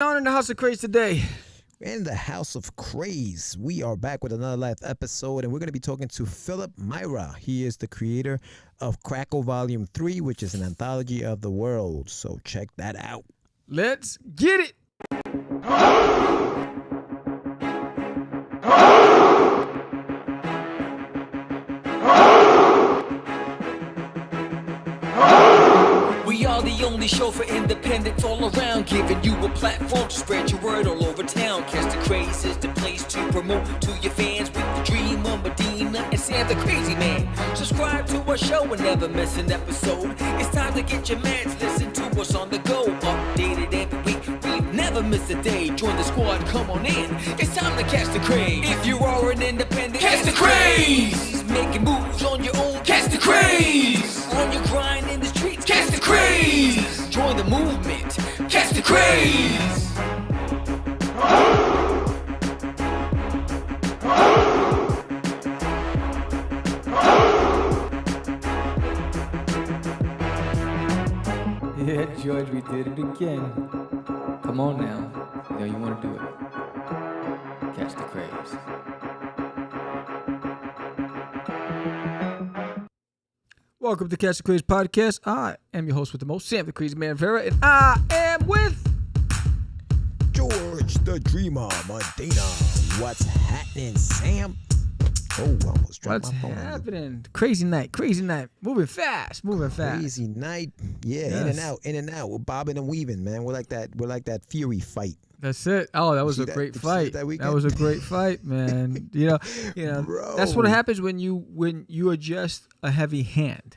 On in the House of Craze today. In the House of Craze, we are back with another live episode, and we're going to be talking to Phillip Maira. He is the creator of Crackle Volume 3, which is an anthology of the world. So check that out. Let's get it. We are the only show for independents all around, giving you a platform to spread your word all over town. Catch the Craze is the place to promote to your fans with the dream of Medina and Sam the Crazy Man. Subscribe to our show and never miss an episode. It's time to get your mans, listen to us on the go. Updated every week, we've never missed a day. Join the squad, come on in. It's time to catch the Craze. If you are an independent, catch the Craze. Making moves on your own, catch the Craze. On your grind in the streets, catch the Craze. Join the movement, catch the Craze. Yeah, George, we did it again. Come on now. You know you want to do it. Catch the Craze. Welcome to Catch the Craze podcast. I am your host with the most, Sam the Crazy Man Maira, and I am with George the Dreamer Medina. What's happening, Sam? Oh, almost dropped What's my phone. happening? Crazy night. Moving fast. Crazy night. Yeah, Yes. in and out. We're bobbing and weaving, man. We're like that Fury fight. That's it. Oh, that was See a that- great did you see fight. that That weekend? was a great fight, man. You know. Bro. That's what happens when you are just a heavy hand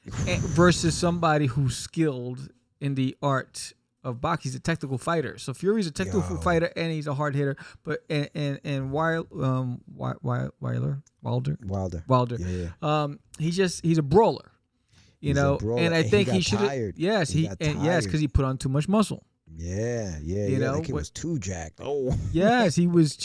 versus somebody who's skilled in the art of boxing. He's a technical fighter. So Fury's a technical fighter and he's a hard hitter. But and Wilder. Yeah. He's a brawler. You He's a know, brawler, and I and he think got he should. tired. Yes, He got yes, tired. because he put on too much muscle. Yeah. You know, that kid was too jacked. Oh. Yes, he was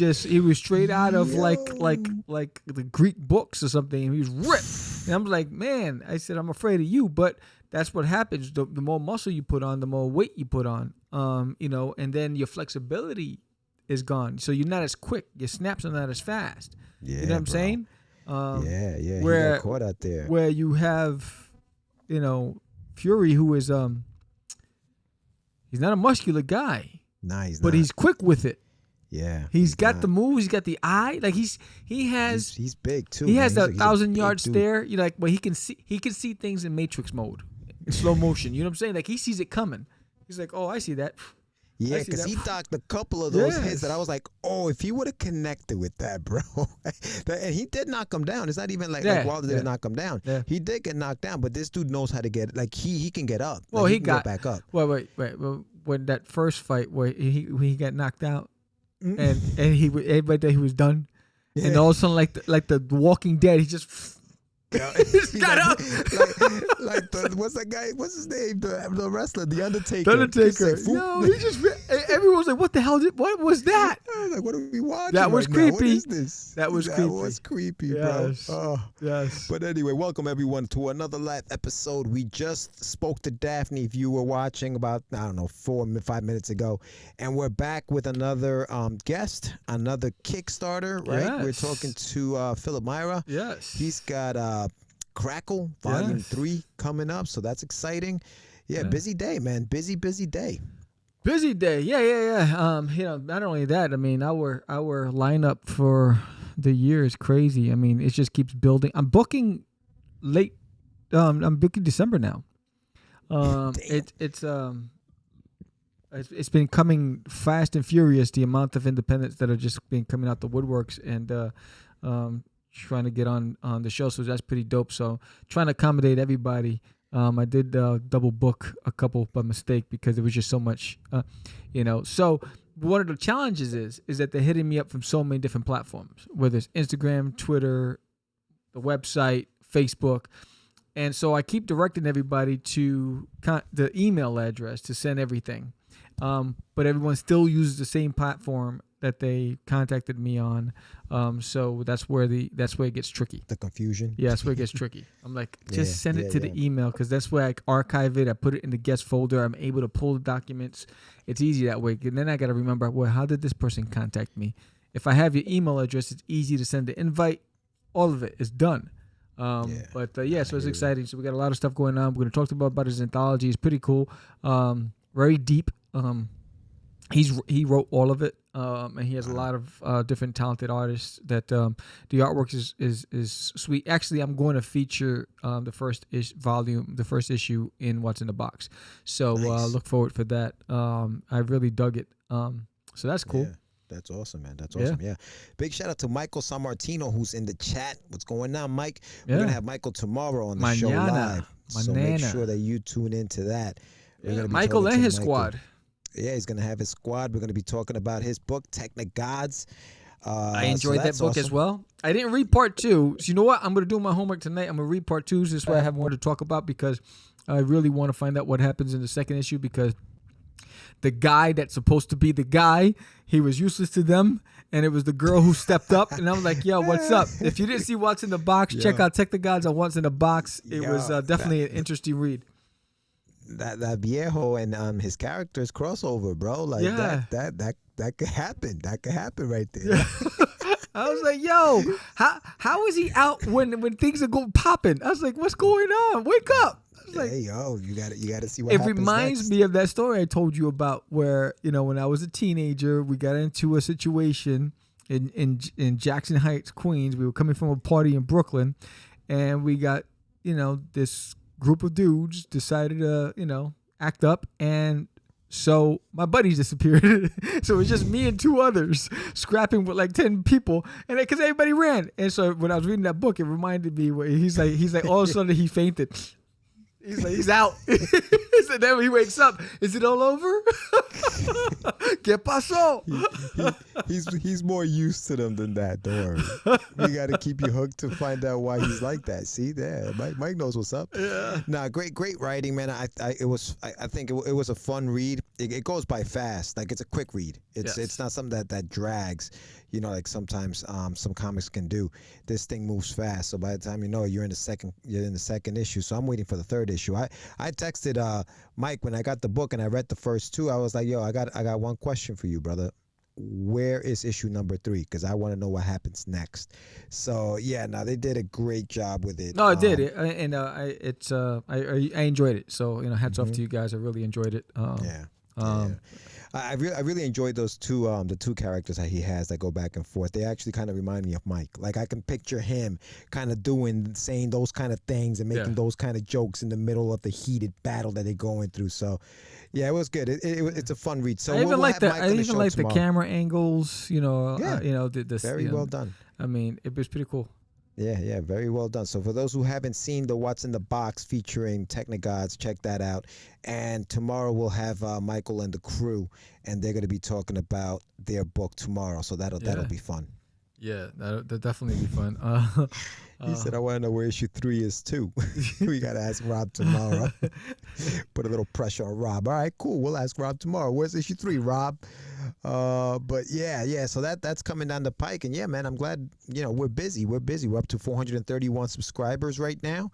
straight out of like the Greek books or something. He was ripped. And I'm like, man, I said, I'm afraid of you. But that's what happens. The more muscle you put on, the more weight you put on. You know, and then your flexibility is gone. So you're not as quick. Your snaps are not as fast. Yeah, You know what I'm bro. saying? Yeah. He Where got caught out there. where you have, you know, Fury, who is he's not a muscular guy, Nah, he's but not. he's quick with it. Yeah. He's got not. the moves. He's got the eye. Like he's big too. he man. has He's the he's 1,000-yard big dude. stare. You know, like where he can see things in Matrix mode, in slow motion. You know what I'm saying? Like he sees it coming. He's like, oh, I see that. Yeah, I see because that. he docked a couple of those Yes. hits that I was like, oh, if he would have connected with that, bro. And he did knock him down. It's not even like Wilder didn't knock him down. Yeah. He did get knocked down, but this dude knows how to get, like, he can get up. Well, Like, he can got go back up. Wait. Well, when that first fight where he got knocked out, Mm. and everybody thought he was done, and Yeah. all of a sudden like the Walking Dead, he just He got up. like what's that guy? What's his name? The wrestler, the Undertaker. The Undertaker. Just like, No, he just. Everyone was like, "What the hell? What was that?" I was like, what are we watching? That was right now? What creepy. is this? That was That creepy. was creepy, Yes. bro. Oh. Yes. But anyway, welcome everyone to another live episode. We just spoke to Daphne, if you were watching, about, I don't know, 5 minutes ago. And we're back with another guest, another Kickstarter, right? We're Yes. talking to Phillip Maira. Yes. He's got Crackle Volume Yes. 3 coming up, so that's exciting. Yeah, Yeah. busy day, man. Busy day. Busy day. Yeah. You know, not only that, I mean, our lineup for the year is crazy. I mean, it just keeps building. I'm booking late. I'm booking December now. Damn. It's been coming fast and furious. The amount of independents that are just been coming out the woodworks and trying to get on the show. So that's pretty dope. So trying to accommodate everybody. I did double book a couple by mistake because there was just so much, you know. So one of the challenges is that they're hitting me up from so many different platforms, whether it's Instagram, Twitter, the website, Facebook. And so I keep directing everybody to the email address to send everything. But everyone still uses the same platform that they contacted me on. So that's where it gets tricky. The confusion. Yeah, that's where it gets tricky. I'm like, just send it to the yeah. email, because that's where I archive it. I put it in the guest folder. I'm able to pull the documents. It's easy that way. And then I got to remember, well, how did this person contact me? If I have your email address, it's easy to send the invite. All of it is done. So it's exciting. So we got a lot of stuff going on. We're going to talk about his anthology. It's pretty cool. Very deep. He wrote all of it. And he has a lot of different talented artists that the artwork is sweet. Actually, I'm going to feature the first issue in What's in the Box. So look forward for that. I really dug it. So that's cool. Yeah. That's awesome, man. That's awesome. Yeah. Big shout out to Michael Sammartino, who's in the chat. What's going on, Mike? We're going to have Michael tomorrow on the show live. So make sure that you tune into that. Michael and his squad. Yeah, he's going to have his squad. We're going to be talking about his book, Technogods. I enjoyed that book as well. I didn't read part 2. So you know what? I'm going to do my homework tonight. I'm going to read part 2. This is why I have more to talk about, because I really want to find out what happens in the second issue, because the guy that's supposed to be the guy, he was useless to them, and it was the girl who stepped up. And I'm like, yo, what's up? If you didn't see What's in the Box, check out Technogods on What's in the Box. It was definitely an interesting read. That Viejo and his characters crossover, bro. Like that could happen. That could happen right there. Yeah. I was like, yo, how is he out when things are going popping? I was like, what's going on? Wake up. Like, hey, yo, you gotta see what happens. It reminds me of that story I told you about where, when I was a teenager, we got into a situation in Jackson Heights, Queens. We were coming from a party in Brooklyn, and we got, this group of dudes decided to, act up, and so my buddies disappeared. So it was just me and 2 others scrapping with like 10 people, and because everybody ran. And so when I was reading that book, it reminded me where he's like all of a sudden he fainted. He's like, he's out. So then when he wakes up, is it all over? ¿Qué pasó? He's more used to them than that. Don't worry. We got to keep you hooked to find out why he's like that. See, there, Mike knows what's up. Yeah. Nah, great writing, man. I think it was a fun read. It goes by fast. Like, it's a quick read. It's not something that drags. Like sometimes some comics can do. This thing moves fast, so by the time you're in the second issue. So I'm waiting for the third issue. I texted Mike when I got the book and I read the first 2. I was like, yo, I got one question for you, brother. Where is issue number 3? Because I want to know what happens next. So yeah, they did a great job with it. No, it did, I enjoyed it. So hats off to you guys. I really enjoyed it. I really enjoyed those the 2 characters that he has that go back and forth. They actually kind of remind me of Mike. Like, I can picture him kind of saying those kind of things and making those kind of jokes in the middle of the heated battle that they're going through. So, yeah, it was good. It's a fun read. So I even like the camera angles. Very well done. I mean, it was pretty cool. Yeah, very well done. So for those who haven't seen the What's in the Box featuring Technogods, check that out. And tomorrow we'll have Michael and the crew, and they're going to be talking about their book tomorrow. So that'll be fun. Yeah, that'll definitely be fun. He said, I want to know where issue 3 is too. We got to ask Rob tomorrow. Put a little pressure on Rob. All right, cool. We'll ask Rob tomorrow. Where's issue 3, Rob? But yeah. So that's coming down the pike. And yeah, man, I'm glad, we're busy. We're up to 431 subscribers right now.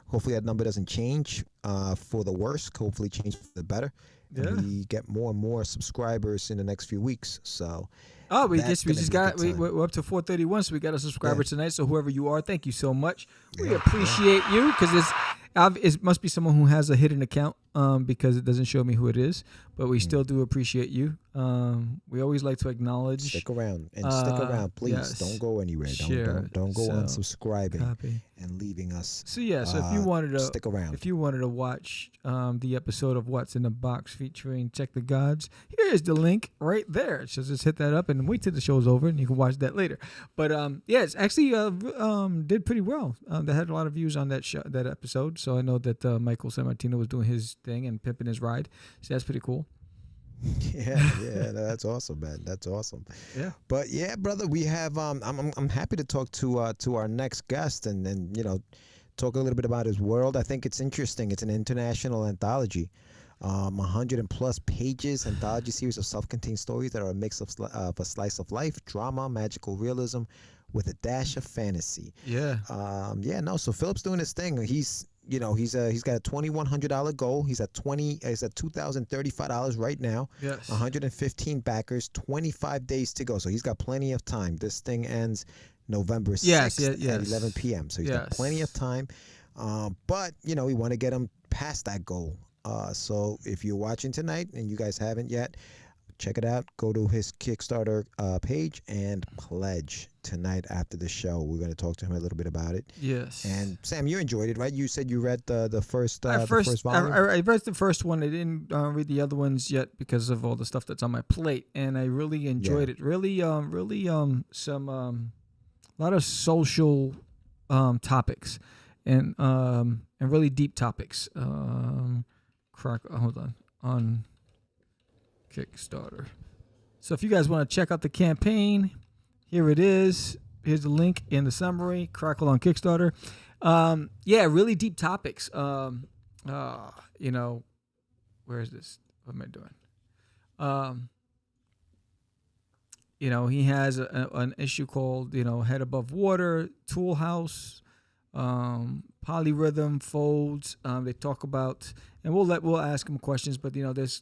Hopefully that number doesn't change for the worse. Hopefully change for the better. Yeah. And we get more and more subscribers in the next few weeks. So we're up to 431, so we got a subscriber tonight. So whoever you are, thank you so much. We appreciate you, because it must be someone who has a hidden account, because it doesn't show me who it is. But we still do appreciate you. We always like to acknowledge. Stick around, please. Yes. Don't go anywhere. Don't go unsubscribing and leaving us. So so if you wanted to stick around, if you wanted to watch the episode of What's in the Box featuring Technogods, here is the link right there. So just hit that up and wait till the show's over, and you can watch that later. But it's actually did pretty well. They had a lot of views on that episode. So I know that Michael Sammartino was doing his thing and pimping his ride. So that's pretty cool. Yeah, that's awesome, man. That's awesome. Yeah. But yeah, brother, we have I'm happy to talk to our next guest and talk a little bit about his world. I think it's interesting. It's an international anthology. 100 and plus pages anthology series of self-contained stories that are a mix of a slice of life, drama, magical realism, with a dash of fantasy. Yeah. So Phillip's doing his thing. He's got a $2,100 goal. He's at $2,035 right now. Yes. 115 backers, 25 days to go. So he's got plenty of time. This thing ends November 6th Yes. at 11 p.m. So he's got plenty of time. But we want to get him past that goal. So if you're watching tonight and you guys haven't yet, check it out. Go to his Kickstarter page and pledge tonight after the show. We're going to talk to him a little bit about it. Yes. And Sam, you enjoyed it, right? You said you read the first volume. I read the first one. I didn't read the other ones yet because of all the stuff that's on my plate, and I really enjoyed it. Really, some a lot of social topics, and really deep topics. Hold on Kickstarter. So if you guys want to check out the campaign, here it is. Here's the link in the summary. Crackle on Kickstarter. Really deep topics. Where is this? What am I doing? He has an issue called, Head Above Water, Tool House, polyrhythm, folds. They talk about, and we'll ask him questions, but there's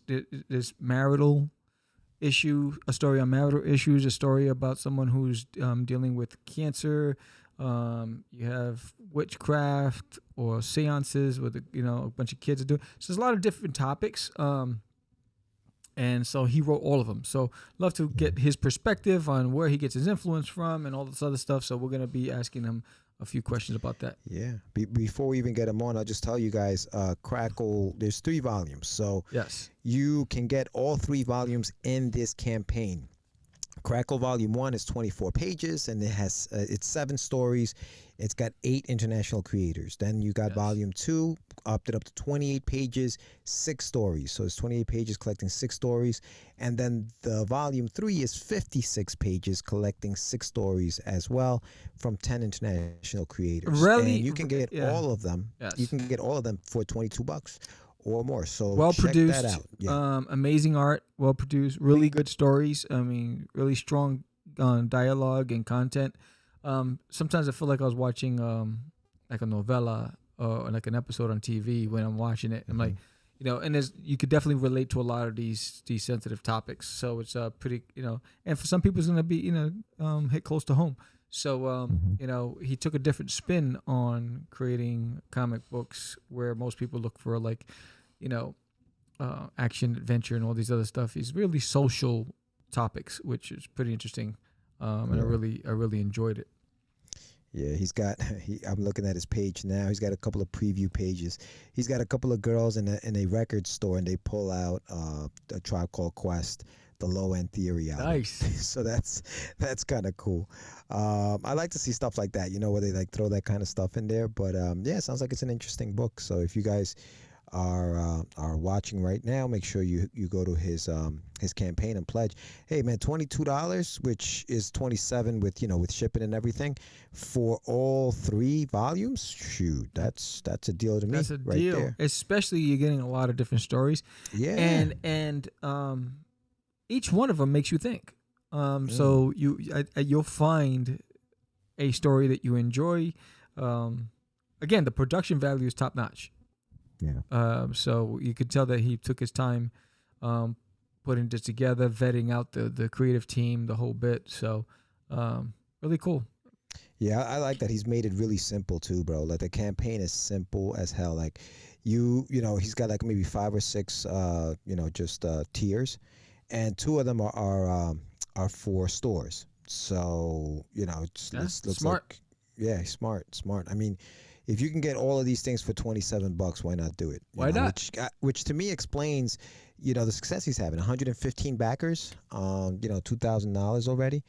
marital issue, a story on marital issues, a story about someone who's dealing with cancer. You have witchcraft or seances with a bunch of kids are doing. So there's a lot of different topics. And so he wrote all of them. So love to get his perspective on where he gets his influence from and all this other stuff. So we're going to be asking him a few questions about that. Yeah. Before we even get him on, I'll just tell you guys, Crackle, there's 3 volumes. So yes, you can get all 3 volumes in this campaign. Crackle Volume 1 is 24 pages, and it has it's 7 stories. It's got 8 international creators. Then you got Volume 2, upped it up to 28 pages, 6 stories. So it's 28 pages collecting 6 stories. And then the Volume 3 is 56 pages collecting 6 stories as well from 10 international creators. Really? And you can get all of them. Yes. You can get all of them for $22 or more. So well check produced, that out. Yeah. Amazing art, well produced, really good stories. I mean, really strong dialogue and content. Sometimes I feel like I was watching like a novella or like an episode on TV when I'm watching it. I'm like, and you could definitely relate to a lot of these sensitive topics. So it's pretty, and for some people it's gonna be hit close to home. So he took a different spin on creating comic books where most people look for like, action, adventure, and all these other stuff. He's really social topics, which is pretty interesting, and I really enjoyed it. Yeah, I'm looking at his page now. He's got a couple of preview pages. He's got a couple of girls in a record store, and they pull out a Tribe Called Quest, the Low End Theory album. Nice. So that's kind of cool. I like to see stuff like that, where they like throw that kind of stuff in there. But it sounds like it's an interesting book. So if you guys are watching right now, make sure you go to his campaign and pledge. Hey man, $22, which is $27 with shipping and everything for all 3 volumes. Shoot, that's a deal to me. That's a right deal, there. especially you're getting a lot of different stories. Yeah, and each one of them makes you think. So you'll find a story that you enjoy. Again, the production value is top notch. Yeah. So you could tell that he took his time putting this together, vetting out the creative team, the whole bit. So really cool. Yeah, I like that he's made it really simple too, bro. Like the campaign is simple as hell. Like he's got like maybe 5 or 6 just tiers, and 2 of them are for stores. So it looks smart. Like smart. I mean, if you can get all of these things for $27, why not do it? Why not? Which to me explains, the success he's having. 115 backers, $2,000 already.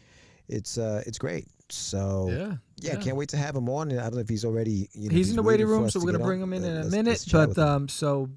It's great. So can't wait to have him on. And I don't know if he's already. He's in the waiting room, so we're gonna bring him in a minute. So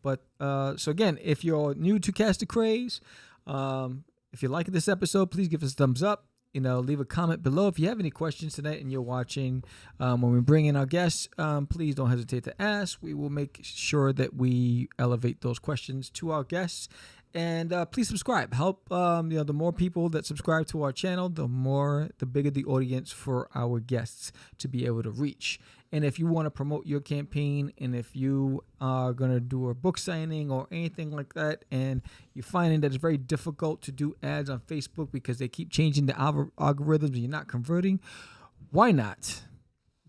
again, if you're new to Cast the Craze, if you like this episode, please give us a thumbs up. leave a comment below if you have any questions tonight and you're watching. When we bring in our guests, please don't hesitate to ask. We will make sure that we elevate those questions to our guests. And please subscribe. Help the more people that subscribe to our channel, the bigger the audience for our guests to be able to reach. And if you want to promote your campaign, and if you are going to do a book signing or anything like that, and you're finding that it's very difficult to do ads on Facebook because they keep changing the algorithms and you're not converting, why not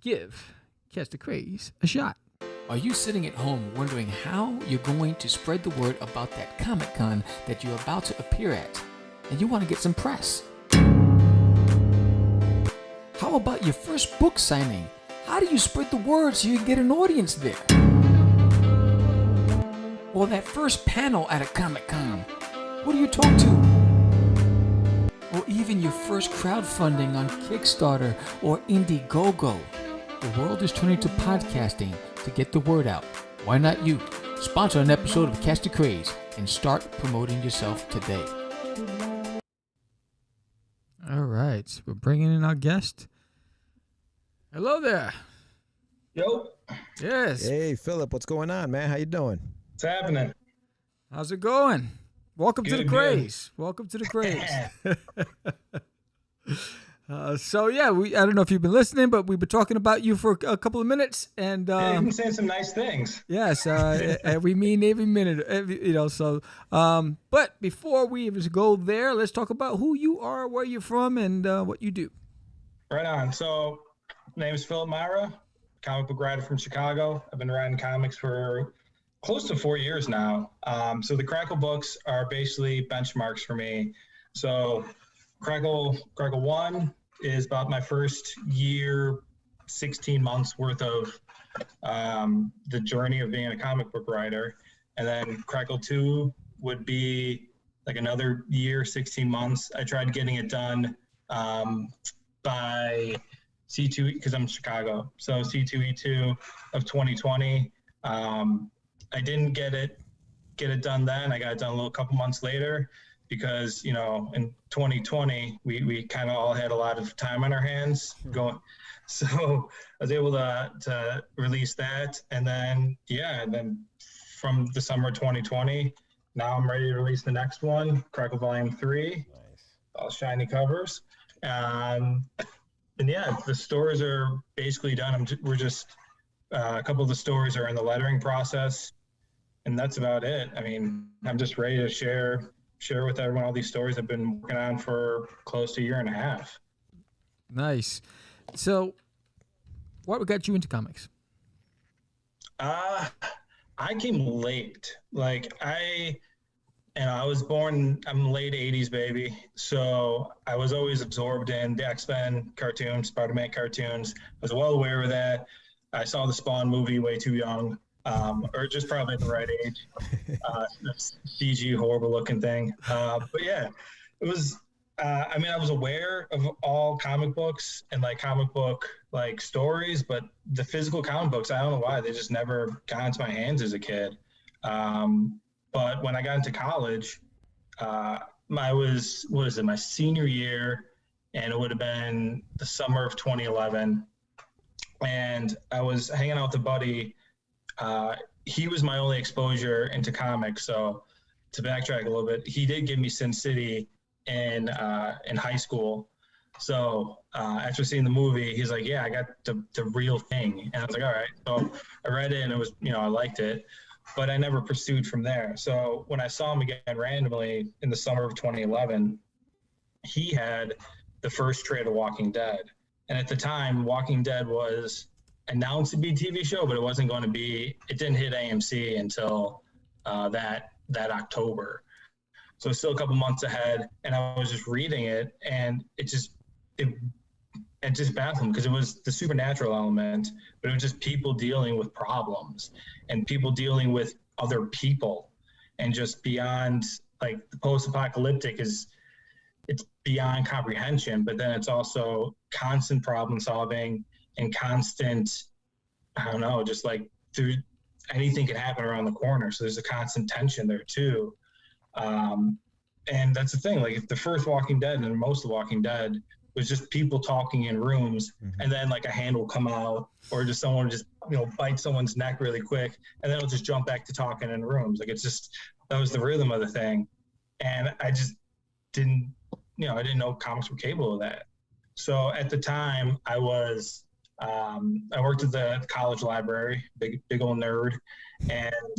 give Catch the Craze a shot? Are you sitting at home wondering how you're going to spread the word about that Comic-Con that you're about to appear at, and you want to get some press? How about your first book signing? How do you spread the word so you can get an audience there? Or that first panel at a Comic-Con? Who do you talk to? Or even your first crowdfunding on Kickstarter or Indiegogo? The world is turning to podcasting to get the word out. Why not you? Sponsor an episode of Catch the Craze and start promoting yourself today. All right, we're bringing in our guest. Hello there. Yo, Yes. Hey, Phillip, what's going on, man? How you doing? what's happening? How's it going? Welcome to the Good, Craze. Welcome to the Craze. I don't know if you've been listening, but we've been talking about you for a couple of minutes, and Yeah, you've been saying some nice things. yes, we mean every minute, but before we even go there, let's talk about who you are, where you're from, and what you do. Right on. So, my name is Phillip Maira, comic book writer from Chicago. I've been writing comics for close to 4 years now. So the Crackle books are basically benchmarks for me. So Crackle 1 is about my first year, 16 months worth of the journey of being a comic book writer. And then Crackle 2 would be like another year, 16 months. I tried getting it done by C2, because I'm in Chicago. So C2E2 of 2020. I didn't get it done then. I got it done a couple months later because, in 2020, we kind of all had a lot of time on our hands going. So I was able to release that. And then from the summer of 2020, now I'm ready to release the next one, Crackle Volume 3. Nice. All shiny covers. And the stories are basically done. We're just a couple of the stories are in the lettering process, and that's about it. I mean, I'm just ready to share with everyone all these stories I've been working on for close to a year and a half. Nice. So, what got you into comics? I came late. Like I was born, I'm late 80s baby. So I was always absorbed in the X-Men cartoons, Spider-Man cartoons. I was well aware of that. I saw the Spawn movie way too young, or just probably at the right age. CG, horrible looking thing. But yeah, it was, I was aware of all comic books and like comic book like stories, but the physical comic books, I don't know why, they just never got into my hands as a kid. But when I got into college, my senior year, and it would have been the summer of 2011. And I was hanging out with a buddy. He was my only exposure into comics. So to backtrack a little bit, he did give me Sin City in high school. So after seeing the movie, he's like, yeah, I got the real thing. And I was like, all right. So I read it and it was, I liked it. But I never pursued from there. So when I saw him again randomly in the summer of 2011, he had the first trade of Walking Dead. And at the time, Walking Dead was announced to be a TV show, but it didn't hit AMC until that October. So it's still a couple months ahead. And I was just reading it, and it just baffled me because it was the supernatural element, but it was just people dealing with problems and people dealing with other people, and just beyond, like, the post-apocalyptic it's beyond comprehension, but then it's also constant problem solving and constant, I don't know, just like through anything can happen around the corner. So there's a constant tension there too. And that's the thing, like if the first Walking Dead and most of Walking Dead was just people talking in rooms, and then like a hand will come out, or just someone will just, you know, bite someone's neck really quick, and then it'll just jump back to talking in rooms. Like, it's just, that was the rhythm of the thing. And I just didn't, you know, I didn't know comics were capable of that. So at the time I was, I worked at the college library, big old nerd. And,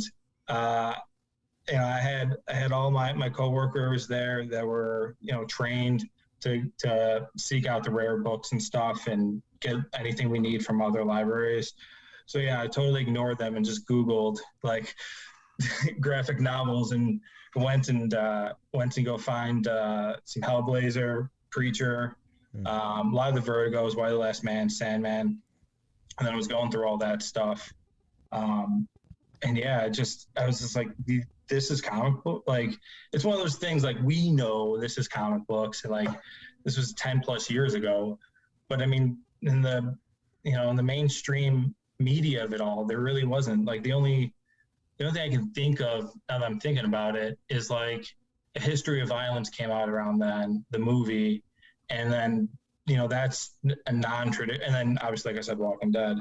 you know, I had all my coworkers there that were, you know, trained to seek out the rare books and stuff and get anything we need from other libraries. So yeah, I totally ignored them and just Googled like graphic novels and went and go find some Hellblazer, Preacher, a lot of the Vertigos, Why the Last Man, Sandman, and then I was going through all that stuff. And yeah, I was just like, this is comic book. Like, it's one of those things, like, we know this is comic books, and like, this was 10 plus years ago. But I mean, in the mainstream media of it all, there really wasn't. Like, the only thing I can think of, now that I'm thinking about it, is like A History of Violence came out around then, the movie, and then, you know, that's a non-traditional, and then obviously, like I said, Walking Dead,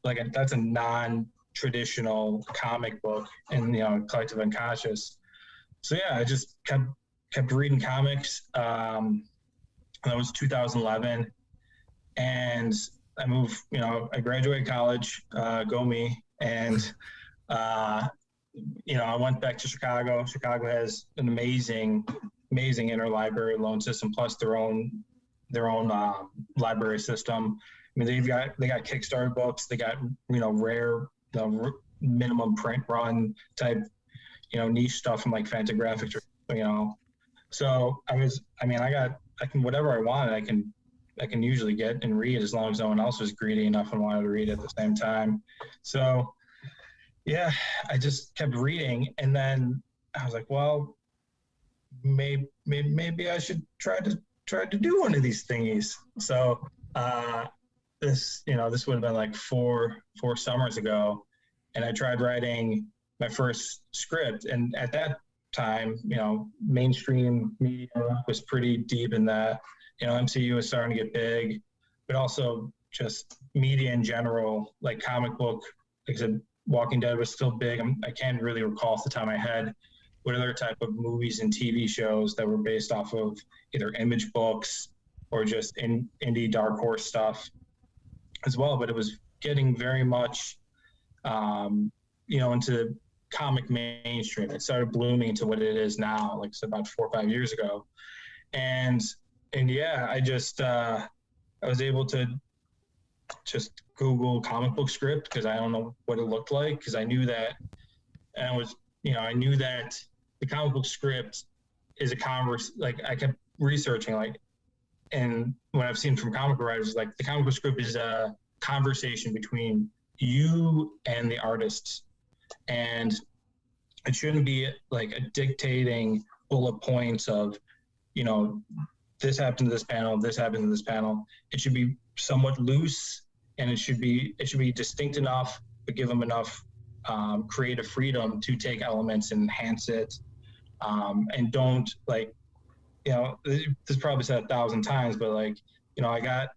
like, that's a non-traditional comic book in, you know, collective unconscious. So yeah, I just kept reading comics. That was 2011, and I moved, you know, I graduated college, go me, and you know, I went back to Chicago. Chicago has an amazing interlibrary loan system, plus their own library system. I mean, they got Kickstarter books, they got, you know, rare, minimum print run type, you know, niche stuff from like Fantagraphics, you know. So I can whatever I want, I can usually get and read, as long as no one else was greedy enough and wanted to read at the same time. So yeah, I just kept reading, and then I was like, well, maybe I should try to do one of these thingies. So this would have been like four summers ago, and I tried writing my first script. And at that time, you know, mainstream media was pretty deep in that. You know, MCU was starting to get big, but also just media in general, like comic book, like I said, Walking Dead was still big. I can't really recall off the top of my head what other type of movies and TV shows that were based off of either image books or just indie dark horse stuff as well. But it was getting very much, you know, into comic mainstream. It started blooming to what it is now, like it's about 4 or 5 years ago. And yeah, I just, I was able to just Google comic book script, because I don't know what it looked like, because I knew that, and I knew that the comic book script is a converse. Like, I kept researching, like, and what I've seen from comic book writers is like the comic book script is a conversation between you and the artists, and it shouldn't be like a dictating bullet points of, you know, this happened to this panel, this happened to this panel. It should be somewhat loose, and it should be distinct enough, but give them enough creative freedom to take elements and enhance it, and don't, like, you know, this is probably said 1,000 times, but like, you know, I got,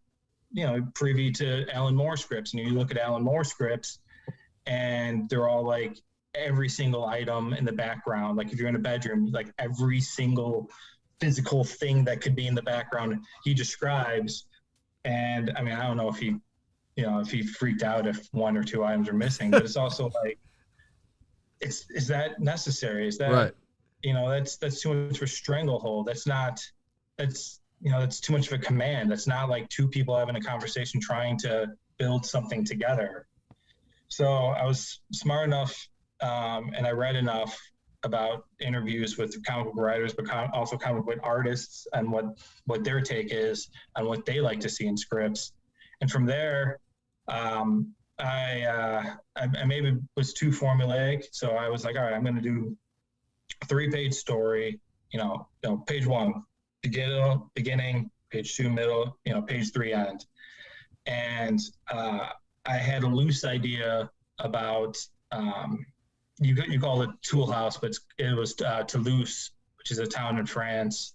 you know, privy to Alan Moore scripts, and you look at Alan Moore scripts, and they're all like every single item in the background. Like, if you're in a bedroom, like every single physical thing that could be in the background he describes. And I mean, I don't know if he freaked out if 1 or 2 items are missing, but it's also like, is that necessary? Is that right? You know, that's too much of a stranglehold. That's too much of a command. That's not like two people having a conversation trying to build something together. So I was smart enough, and I read enough about interviews with comic book writers, but also comic book artists, and what their take is on what they like to see in scripts. And from there, I maybe was too formulaic. So I was like, all right, I'm going to do a 3-page story, you know, page 1, beginning, page 2, middle, you know, page 3, end. And I had a loose idea about, you call it Tool House, but it was Toulouse, which is a town in France.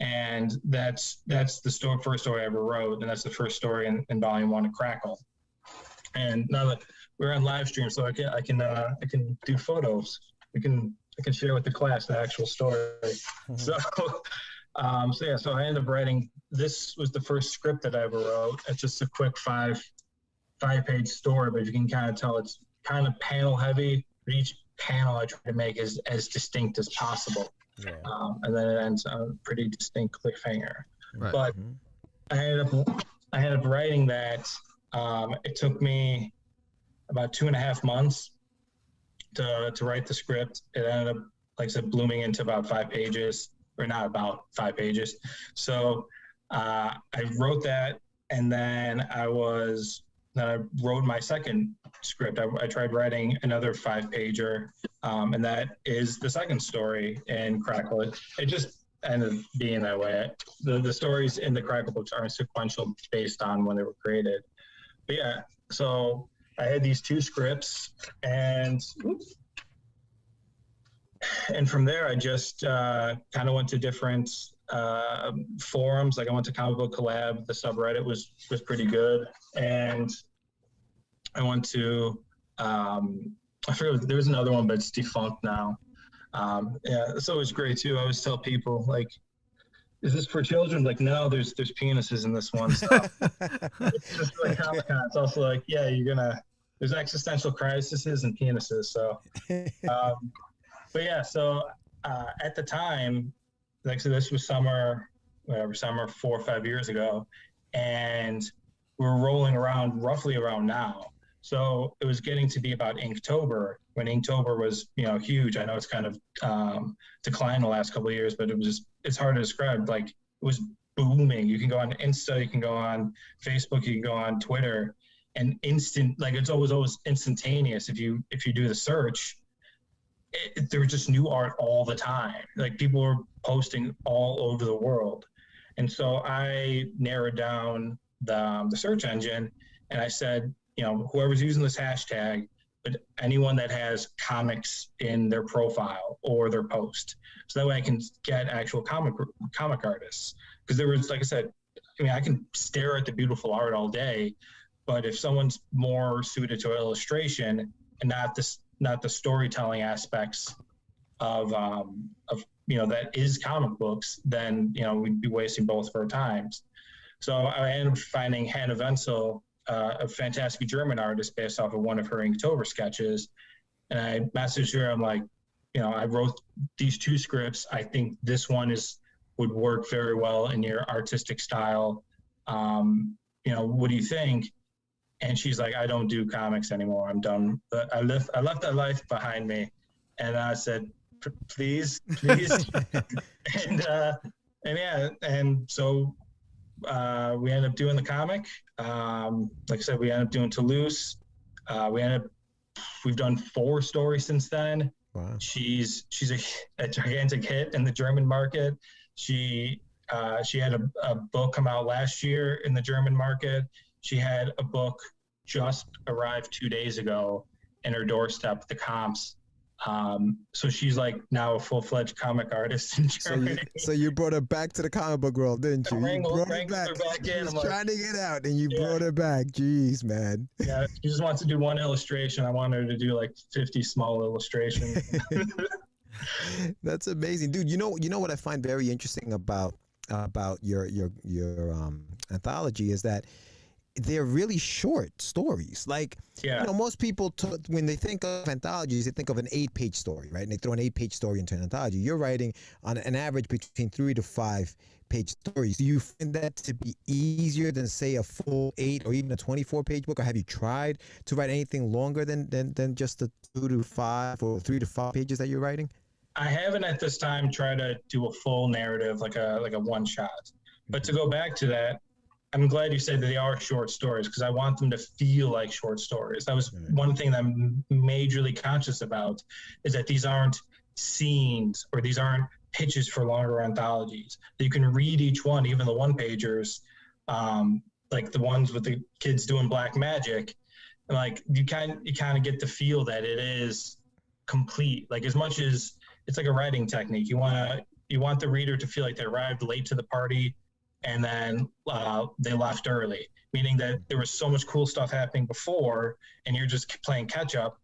And that's the first story I ever wrote, and that's the first story in volume 1 of Crackle. And now that we're on live stream, so I can do photos. I can share with the class the actual story. Mm-hmm. So I ended up writing. This was the first script that I ever wrote. It's just a quick five-page story, but you can kind of tell it's kind of panel heavy. But each panel I try to make is as distinct as possible. Yeah. And then it ends on a pretty distinct cliffhanger. Right. But I ended up writing that. It took me about 2.5 months to write the script. It ended up, like I said, blooming into about 5 pages, or not about 5 pages. So I wrote that, and then I wrote my second script. I tried writing another 5-pager, and that is the second story in Crackle. It just ended up being that way. The stories in the Crackle books are sequential based on when they were created. But yeah, so I had these 2 scripts, and from there I just kind of went to different forums. Like I went to Comic Book Collab. The subreddit was pretty good, and I went to I forget, there was another one, but it's defunct now. Yeah, it's always great too. I always tell people, like, is this for children? Like, no, there's penises in this one. So it's just like Comic-Con. It's also like, yeah, there's existential crises and penises. So, but yeah, so at the time, like I said, this was summer 4 or 5 years ago, and we were rolling around roughly around now. So it was getting to be about Inktober, when Inktober was, huge. I know it's kind of declined the last couple of years, but it's hard to describe. Like, it was booming. You can go on Insta, you can go on Facebook, you can go on Twitter, and it's always instantaneous. If you do the search, there was just new art all the time. Like, people were posting all over the world. And so I narrowed down the search engine, and I said, whoever's using this hashtag, but anyone that has comics in their profile or their post, so that way I can get actual comic artists. Because there was, like I said, I can stare at the beautiful art all day, but if someone's more suited to illustration and not the storytelling aspects of that is comic books, then we'd be wasting both of our times. So I ended up finding Hannah Wenzel, a fantastic German artist, based off of one of her Inktober sketches. And I messaged her. I'm like, I wrote these 2 scripts. I think this one would work very well in your artistic style. What do you think? And she's like, I don't do comics anymore. I'm done. But I left that life behind me. And I said, please. and so we ended up doing the comic. Like I said, we ended up doing Toulouse. We've done 4 stories since then. Wow. She's a gigantic hit in the German market. She had a book come out last year in the German market. She had a book just arrived 2 days ago in her doorstep, the comps. So she's like now a full-fledged comic artist in Germany. So you brought her back to the comic book world, didn't you? You brought her back. She was trying to get out, and you brought her back. Jeez, man. Yeah, she just wants to do one illustration. I want her to do like 50 small illustrations. That's amazing, dude. You know what I find very interesting about your anthology is that they're really short stories. Like, most people, when they think of anthologies, they think of an 8-page story, right? And they throw an 8-page story into an anthology. You're writing on an average between 3 to 5 page stories. Do you find that to be easier than, say, a full 8 or even a 24-page book? Or have you tried to write anything longer than just the 2 to 5 or 3 to 5 pages that you're writing? I haven't at this time tried to do a full narrative, like a one-shot. But to go back to that, I'm glad you said that they are short stories, because I want them to feel like short stories. That was one thing that I'm majorly conscious about, is that these aren't scenes or these aren't pitches for longer anthologies. You can read each one, even the one-pagers, like the ones with the kids doing black magic. And like you kind of get the feel that it is complete. Like, as much as it's like a writing technique, you want want the reader to feel like they arrived late to the party and then they left early, meaning that there was so much cool stuff happening before and you're just playing catch up,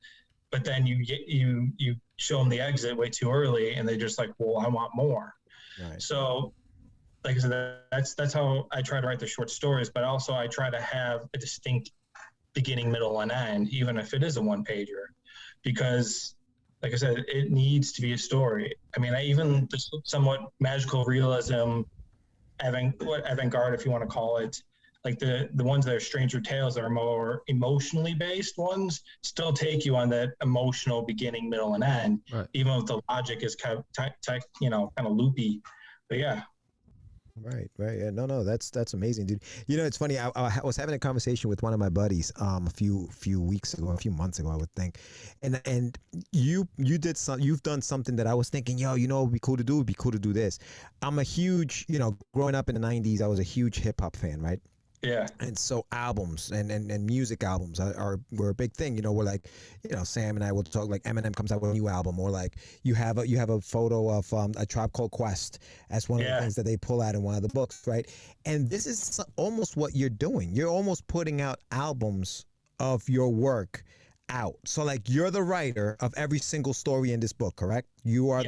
but then you show them the exit way too early and they just like, well, I want more. Right. So like I said, that's how I try to write the short stories, but also I try to have a distinct beginning, middle, and end, even if it is a one-pager, because like I said, it needs to be a story. I mean, even the somewhat magical realism, avant-garde, if you want to call it, like the ones that are Stranger Tales that are more emotionally based ones, still take you on that emotional beginning, middle, and end, right, even if the logic is kind of loopy. But yeah. Right. Yeah, no, that's amazing, dude. You know, it's funny. I was having a conversation with one of my buddies a few months ago, I would think, and you've done something that I was thinking, yo, you know, it'd be cool to do. It'd be cool to do this. I'm a huge, you know, growing up in the '90s, I was a huge hip hop fan, right? Yeah. And so albums and music albums were a big thing. You know, we're like, you know, Sam and I will talk, like Eminem comes out with a new album, or like you have a photo of A Tribe Called Quest as one of the things that they pull out in one of the books, right? And this is almost what you're doing. You're almost putting out albums of your work out. So like you're the writer of every single story in this book, correct? You are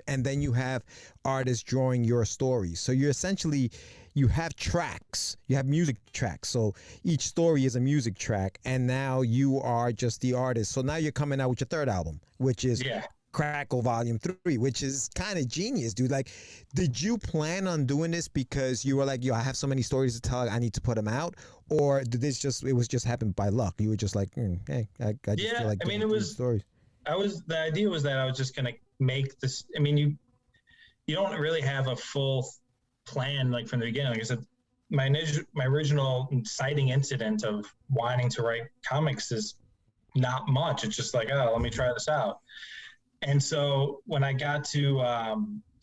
and then you have artists drawing your stories. So you're essentially, you have tracks, you have music tracks. So each story is a music track, and now you are just the artist. So now you're coming out with your third album, which is Crackle Volume 3, which is kind of genius, dude. Like, did you plan on doing this because you were like, yo, I have so many stories to tell, I need to put them out? Or did it was just happen by luck? You were just like, hey, I just feel like I mean, it was stories. The idea was that I was just going to make this. I mean, you don't really have a full plan like from the beginning. Like I said, my original inciting incident of wanting to write comics is not much. It's just like, oh, let me try this out. And so when I got to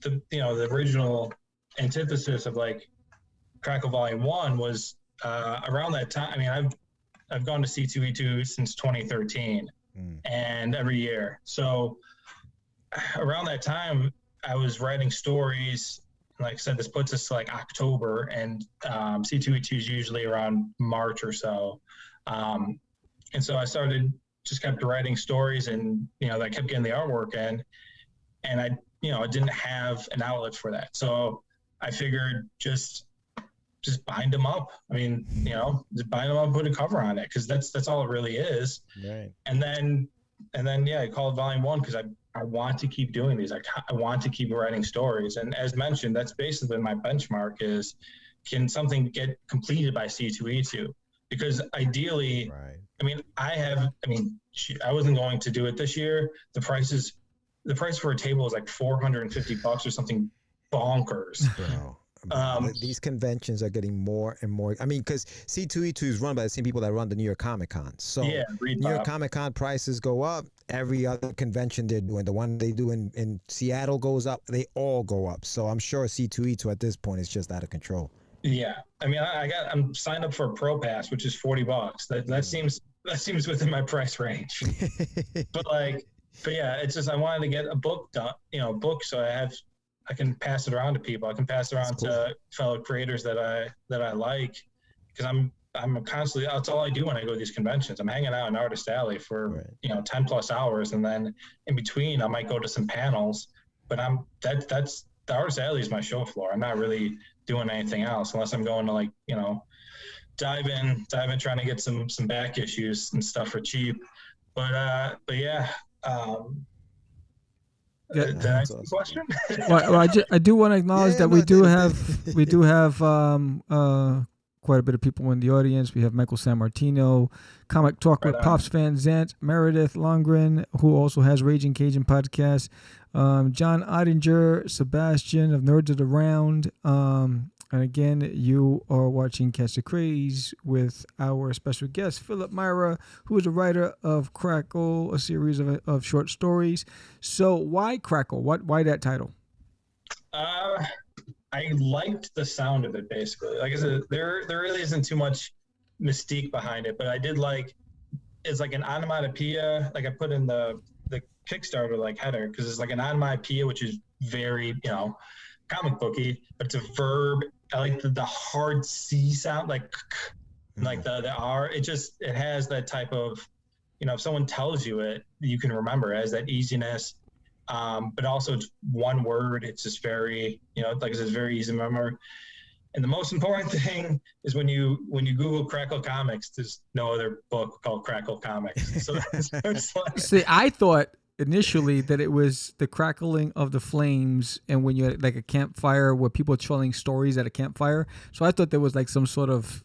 the original antithesis of like Crackle Volume 1 was around that time. I mean, I've gone to C2E2 since 2013 and every year. So around that time, I was writing stories. Like I said, this puts us to like October, and C2E2 is usually around March or so. And so I just kept writing stories, and, you know, I kept getting the artwork in, and I didn't have an outlet for that. So I figured just bind them up. I mean, you know, just bind them up and put a cover on it, because that's all it really is. Right. And then I called Volume 1 because I want to keep doing these. I want to keep writing stories. And as mentioned, that's basically my benchmark is, can something get completed by C2E2? Because ideally, I mean, I wasn't going to do it this year. The price for a table is like $450 or something bonkers. Bro. These conventions are getting more and more. I mean, because C2E2 is run by the same people that run the New York Comic Con. So New York Comic Con prices go up. Every other convention they're doing, the one they do in Seattle goes up. They all go up. So I'm sure C2E2 at this point is just out of control. Yeah, I mean, I'm signed up for a Pro Pass, which is $40. That seems within my price range. but yeah, it's just I wanted to get a book done, so I can pass it around to people. I can pass it around to fellow creators that I like, because I'm constantly, that's all I do when I go to these conventions. I'm hanging out in Artist Alley for 10 plus hours, and then in between I might go to some panels. But that's the Artist Alley is my show floor. I'm not really doing anything else unless I'm going to dive in trying to get some back issues and stuff for cheap. But yeah. Did I answer the question? Well, I do want to acknowledge that we do have quite a bit of people in the audience. We have Michael San Martino, Comic Talk with Pops Van Zant, Meredith Longren, who also has Raging Cajun podcast, John Ottinger, Sebastian of Nerds of the Round. And again, you are watching Catch the Craze with our special guest, Phillip Maira, who is a writer of Crackle, a series of short stories. So why Crackle? Why that title? I liked the sound of it, basically. Like I said, there really isn't too much mystique behind it, but I did it's like an onomatopoeia. Like I put in the Kickstarter header, because it's like an onomatopoeia, which is very, comic booky, but it's a verb. I like the hard C sound, like the R. It has that type of, if someone tells you it, you can remember. It has that easiness, but also it's one word. It's just very, like I said, it's very easy to remember. And the most important thing is when you Google Crackle Comics, there's no other book called Crackle Comics. So it's like, see, I thought initially that it was the crackling of the flames, and when you're like a campfire where people are telling stories at a campfire. So I thought there was like some sort of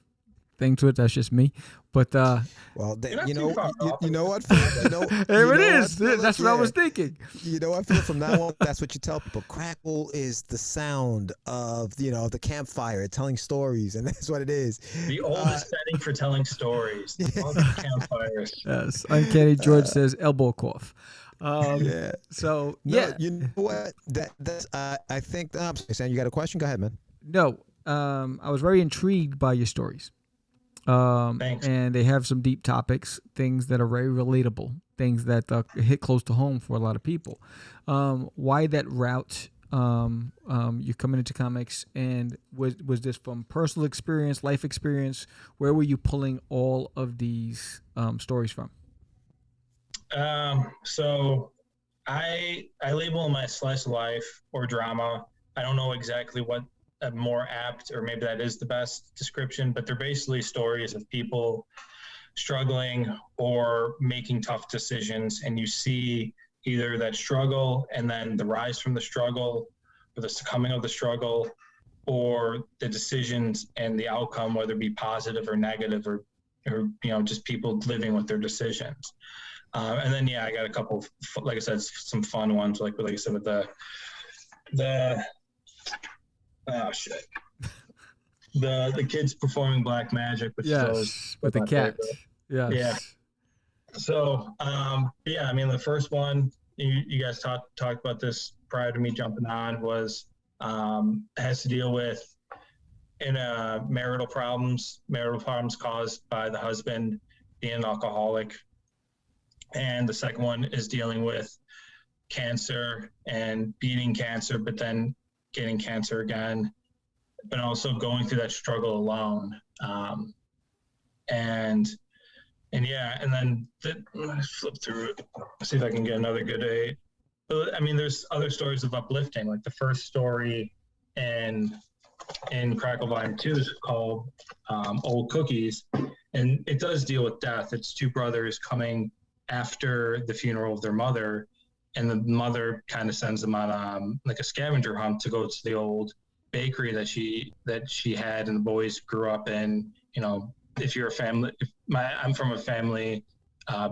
thing to it. That's just me. But well, you know what? Phil? There it is. That's what I was thinking. You know what, Phil? From now on, that's what you tell people. Crackle is the sound of the campfire telling stories, and that's what it is. The oldest setting for telling stories. All the campfires. Yes. Uncanny George says elbow cough. Yeah. So No, yeah. you know what? That's I think. Sam, you got a question? Go ahead, man. No. I was very intrigued by your stories. Thanks. And they have some deep topics, things that are very relatable, things that hit close to home for a lot of people. Why that route? You're coming into comics, and was this from personal experience, life experience? Where were you pulling all of these stories from? So I label my slice of life or drama. I don't know exactly what a more apt, or maybe that is the best description, but they're basically stories of people struggling or making tough decisions, and you see either that struggle and then the rise from the struggle, or the succumbing of the struggle, or the decisions and the outcome, whether it be positive or negative, or just people living with their decisions. And then I got a couple of, like I said, some fun ones, like I said, with the oh shit, the kids performing black magic, which yes, with the cat. Yes. Yeah. So the first one you guys talked about this prior to me jumping on was has to deal with marital problems caused by the husband being an alcoholic, and the second one is dealing with cancer and beating cancer, but then getting cancer again, but also going through that struggle alone. And then let's flip through it, see if I can get another good eight. I mean, there's other stories of uplifting, like the first story in Crackle Volume 2 is called Old Cookies, and it does deal with death. It's two brothers coming after the funeral of their mother, and the mother kind of sends them on like a scavenger hunt to go to the old bakery that she had, and the boys grew up in. If you're a family, I'm from a family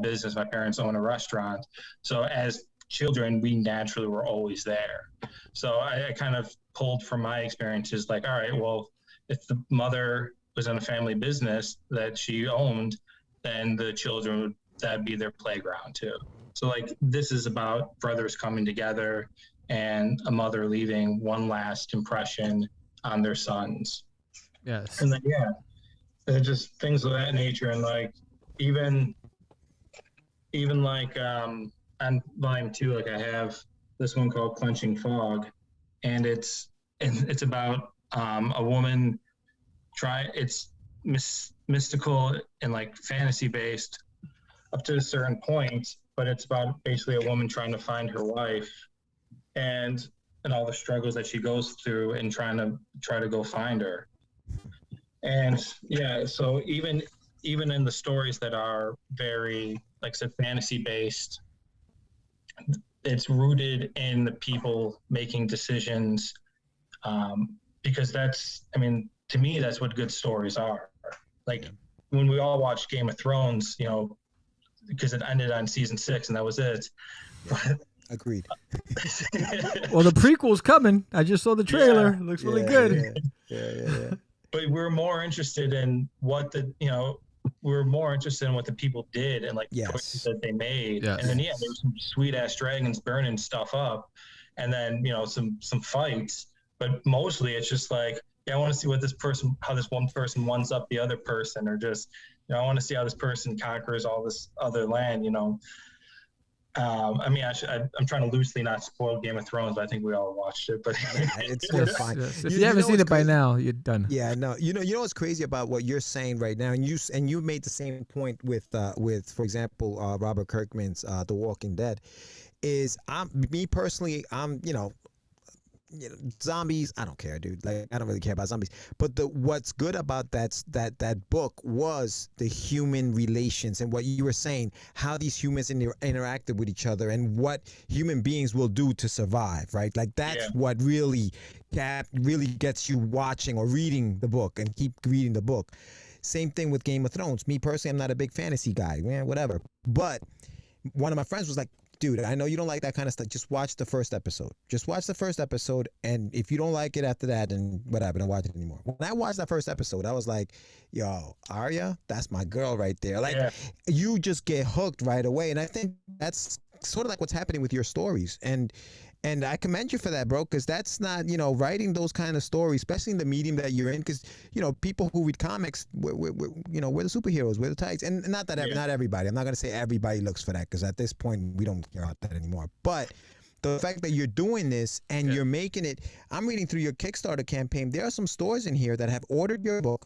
business. My parents own a restaurant, so as children, we naturally were always there. So I kind of pulled from my experiences, like, all right, well, if the mother was in a family business that she owned, then the children that'd be their playground too. So like, this is about brothers coming together and a mother leaving one last impression on their sons. Yes. And then, just things of that nature. And like, even like, on Volume 2, like I have this one called Clenching Fog, and it's about a woman it's mystical and like fantasy based up to a certain point, but it's about basically a woman trying to find her wife and all the struggles that she goes through and try to go find her. And so even in the stories that are very, like I said, fantasy based, it's rooted in the people making decisions, because to me, that's what good stories are. Like when we all watched Game of Thrones, because it ended on season 6 and that was it. But agreed. Well, the prequel's coming. I just saw the trailer. It looks really good. Yeah. But we're more interested in what the people did and like the choices that they made. Yes. And then there was some sweet ass dragons burning stuff up, and then some fights. But mostly it's just like, I want to see how this one person ones up the other person, or just I want to see how this person conquers all this other land. I mean, I'm trying to loosely not spoil Game of Thrones, but I think we all watched it. But it's fine. Yes. If you haven't seen it by now, you're done. Yeah, no. You know what's crazy about what you're saying right now, and you made the same point with for example, Robert Kirkman's The Walking Dead, is me personally, zombies, I don't care, dude. Like, I don't really care about zombies. But what's good about that book was the human relations and what you were saying, how these humans interacted with each other and what human beings will do to survive, right? Like, that's what really gets you watching or reading the book and keep reading the book. Same thing with Game of Thrones. Me personally, I'm not a big fantasy guy, man, whatever. But one of my friends was like, dude, I know you don't like that kind of stuff. Just watch the first episode. Just watch the first episode, and if you don't like it after that, then whatever, don't watch it anymore. When I watched that first episode, I was like, yo, Arya, that's my girl right there. Like, you just get hooked right away, and I think that's sort of like what's happening with your stories. And I commend you for that, bro, because that's not, writing those kind of stories, especially in the medium that you're in, because, people who read comics, we're the superheroes, we're the types. And not that not everybody. I'm not going to say everybody looks for that, because at this point, we don't care about that anymore. But the fact that you're doing this and you're making it, I'm reading through your Kickstarter campaign. There are some stores in here that have ordered your book,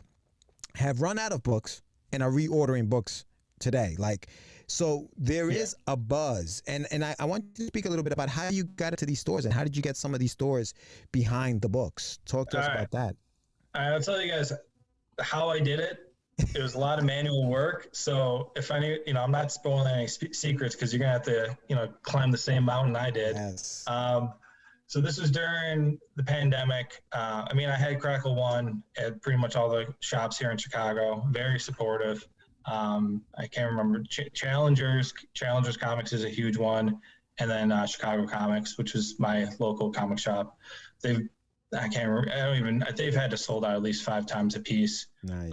have run out of books, and are reordering books today. Like, so there is a buzz, and I want you to speak a little bit about how you got into these stores and how did you get some of these stores behind the books. Talk to us about that. I'll tell you guys how I did it. It was a lot of manual work. So if I knew, I'm not spoiling any secrets because you're gonna have to, climb the same mountain I did. Yes. So this was during the pandemic. I mean, I had Crackle One at pretty much all the shops here in Chicago. Very supportive. I can't remember. Challengers Comics is a huge one, and then Chicago Comics, which was my local comic shop. They've had to sold out at least 5 times a piece. Nice.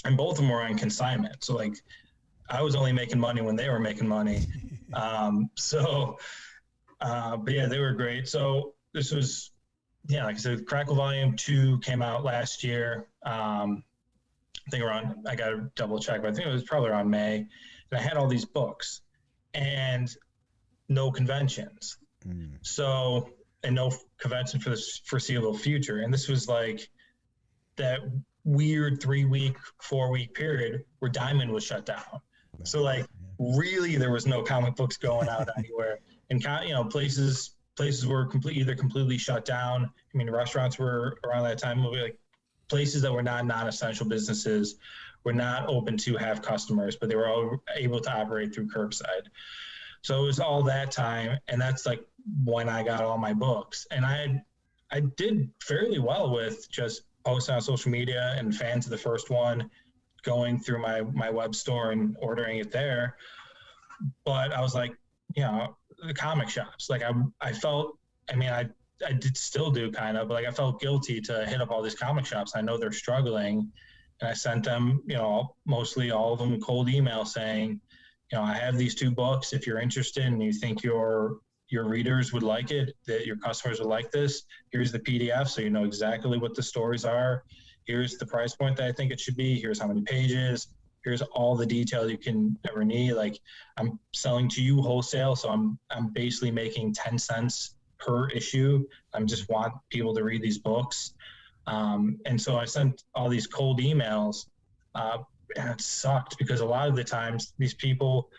And both of them were on consignment. So like, I was only making money when they were making money. But yeah, they were great. So this was, like I said, Crackle Volume 2 came out last year. I think I got to double check, but I think it was probably around May. And I had all these books and no conventions. So, and no convention for the foreseeable future. And this was like that weird 3-week, 4-week period where Diamond was shut down. So like, really, there was no comic books going out anywhere. And, places were either completely shut down. I mean, restaurants were around that time, like, places that were not non-essential businesses were not open to have customers, but they were all able to operate through curbside. So it was all that time, and that's like when I got all my books. And I did fairly well with just posting on social media and fans of the first one, going through my web store and ordering it there. But I was like, the comic shops, like I felt, I did still do kind of, but like I felt guilty to hit up all these comic shops. I know they're struggling, and I sent them, mostly all of them cold email saying, I have these 2 books. If you're interested and you think your readers would like it, that your customers would like this, here's the PDF, so you know exactly what the stories are. Here's the price point that I think it should be. Here's how many pages. Here's all the detail you can ever need. Like, I'm selling to you wholesale, so I'm basically making 10 cents per issue. I just want people to read these books. And so I sent all these cold emails, and it sucked because a lot of the times these people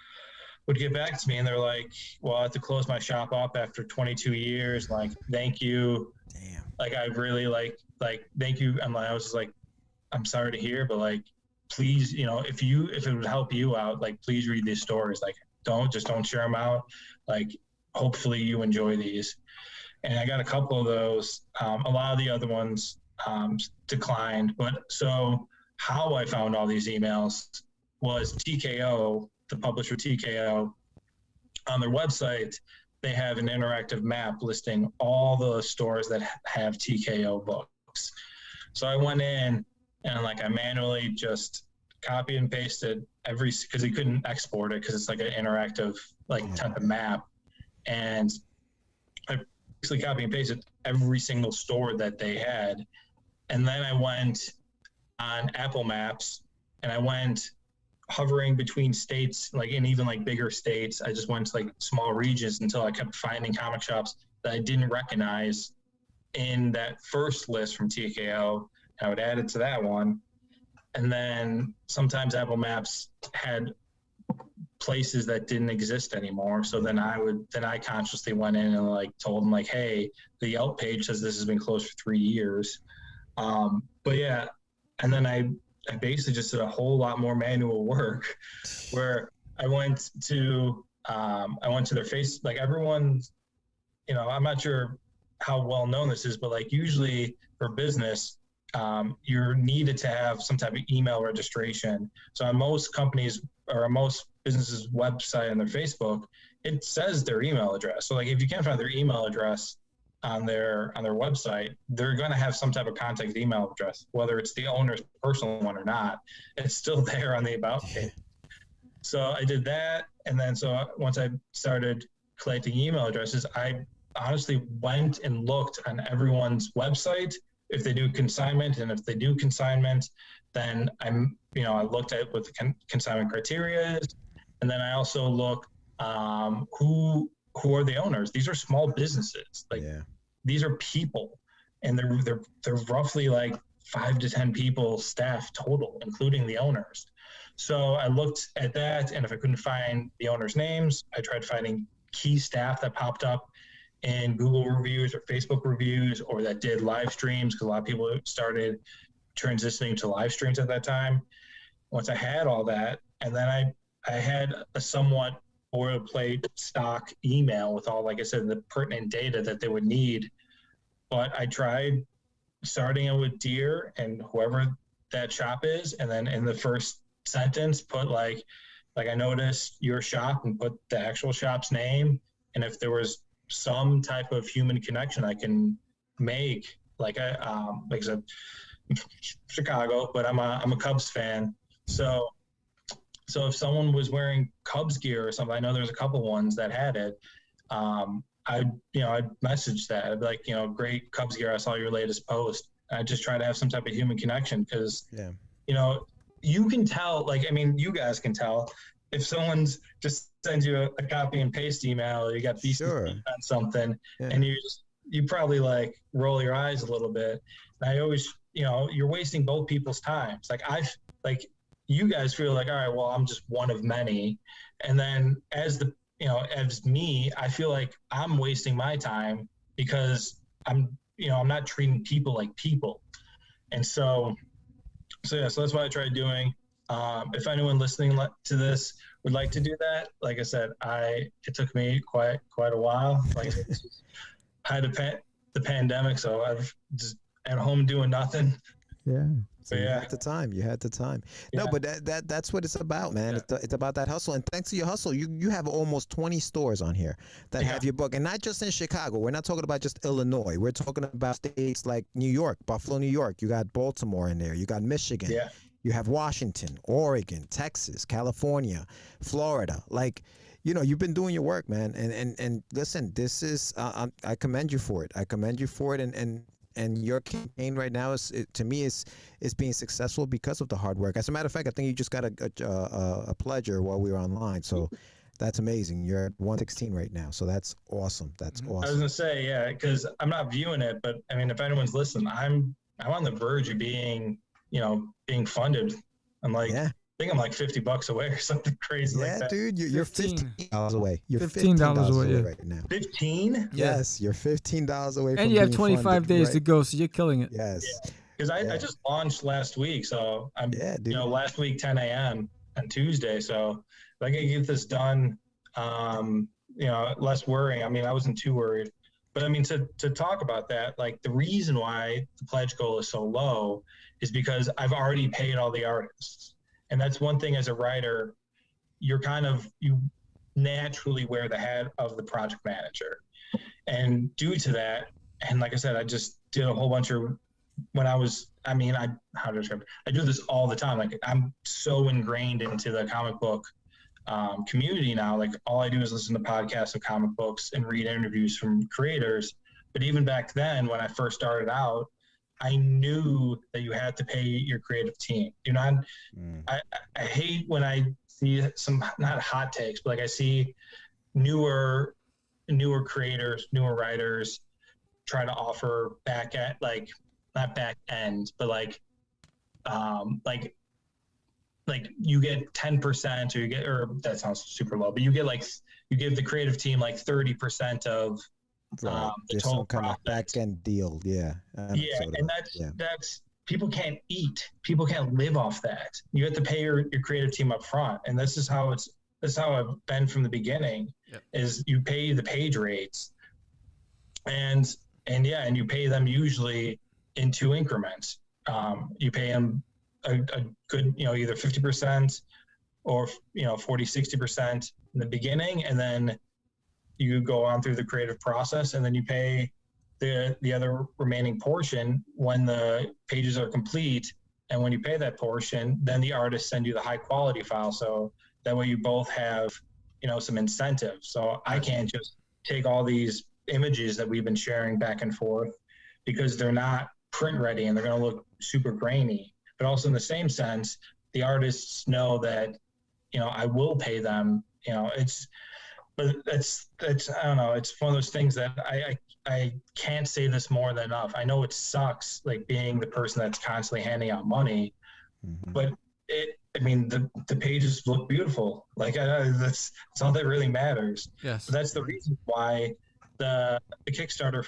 would get back to me and they're like, well, I have to close my shop up after 22 years. Like, thank you. Damn. Like, I really like, thank you. And I was just like, I'm sorry to hear, but like, please, if it would help you out, like, please read these stories. Like, don't share them out. Like, hopefully you enjoy these. And I got a couple of those. A lot of the other ones declined. But so how I found all these emails was TKO, the publisher TKO, on their website, they have an interactive map listing all the stores that have TKO books. So I went in and like I manually just copy and pasted because you couldn't export it because it's like an interactive type of map. And I basically copy and pasted every single store that they had. And then I went on Apple Maps and I went hovering between states, like, and even like bigger states. I just went to like small regions until I kept finding comic shops that I didn't recognize in that first list from TKO. I would add it to that one. And then sometimes Apple Maps had places that didn't exist anymore. So then I consciously went in and like told them like, hey, the Yelp page says this has been closed for 3 years. But yeah, and then I basically just did a whole lot more manual work where I went to their face, like everyone's, you know, I'm not sure how well known this is, but like usually for business, you're needed to have some type of email registration. So on most companies or on most businesses' website and their Facebook, it says their email address. So like if you can't find their email address on their website, they're going to have some type of contact email address, whether it's the owner's personal one or not. It's still there on the about page. So I did that, and then so once I started collecting email addresses, I honestly went and looked on everyone's website if they do consignment, and if they do consignment, then I looked at what the consignment criteria is, and then I also look who are the owners. These are small businesses, like these are people, and they're roughly like 5 to 10 people staff total, including the owners. So I looked at that, and if I couldn't find the owners' names, I tried finding key staff that popped up in Google reviews or Facebook reviews, or that did live streams, because a lot of people started transitioning to live streams at that time. Once I had all that, and then I had a somewhat boilerplate stock email with all, like I said, the pertinent data that they would need. But I tried starting it with Deer and whoever that shop is, and then in the first sentence put like I noticed your shop, and put the actual shop's name, and if there was some type of human connection I can make, like I said, Chicago, but I'm a Cubs fan, so if someone was wearing Cubs gear or something, I know there's a couple ones that had it. I'd message that. I'd be like, great Cubs gear, I saw your latest post. I just try to have some type of human connection, because you can tell, like, I mean, you guys can tell if someone's just sends you a copy and paste email, or you got BC on something, and you probably like roll your eyes a little bit. And I always, you're wasting both people's time. It's like you guys feel like, all right, well, I'm just one of many. And then as me, I feel like I'm wasting my time, because I'm not treating people like people. And so that's what I tried doing. If anyone listening to this would like to do that, like I said, it took me quite a while. Like I had the pandemic, so I've just at home doing nothing. Yeah. So you had the time. No, but that's what it's about, man. Yeah. It's about that hustle. And thanks to your hustle, you have almost 20 stores on here that have your book. And not just in Chicago. We're not talking about just Illinois. We're talking about states like New York, Buffalo, New York. You got Baltimore in there. You got Michigan. Yeah. You have Washington, Oregon, Texas, California, Florida. Like, you've been doing your work, man. And listen, this is I commend you for it. And your campaign right now is being successful because of the hard work. As a matter of fact, I think you just got a pledger while we were online. So that's amazing. You're at 116 right now. So that's awesome. That's awesome. I was gonna say, yeah, because I'm not viewing it, but I mean, if anyone's listening, I'm on the verge of being funded. I'm like, I think I'm like $50 away or something crazy like that. Dude, you're $15 away. You're $15 away right now. 15? Yes, you're $15 away. And you have 25 days to go, so you're killing it. Yes. Because I just launched last week, so I'm last week 10 a.m. on Tuesday. So if I can get this done, less worrying. I mean, I wasn't too worried. But I mean, to talk about that, like the reason why the pledge goal is so low is because I've already paid all the artists. And that's one thing as a writer, you naturally wear the hat of the project manager. And due to that, and like I said, I just did a whole bunch of, I do this all the time. Like I'm so ingrained into the comic book community now. Like all I do is listen to podcasts of comic books and read interviews from creators. But even back then, when I first started out, I knew that you had to pay your creative team. I hate when I see some, not hot takes, but like I see newer creators, newer writers try to offer back at, like, not back end, but like you get 10%, or that sounds super low, but you give the creative team like 30% of the total kind profit. of back end deal. Yeah. And that's people can't eat. People can't live off that. You have to pay your creative team up front. And this is how I've been from the beginning. Yep. Is you pay the page rates and you pay them usually in 2 increments. You pay them a good, either 50% or 40-60% in the beginning, and then you go on through the creative process, and then you pay the other remaining portion when the pages are complete. And when you pay that portion, then the artists send you the high quality file, so that way you both have some incentive. So I can't just take all these images that we've been sharing back and forth because they're not print ready and they're going to look super grainy. But also in the same sense, the artists know that, I will pay them, but that's, I don't know. It's one of those things that I can't say this more than enough. I know it sucks, like being the person that's constantly handing out money, but the pages look beautiful. Like that's all that really matters. Yes. But that's the reason why the Kickstarter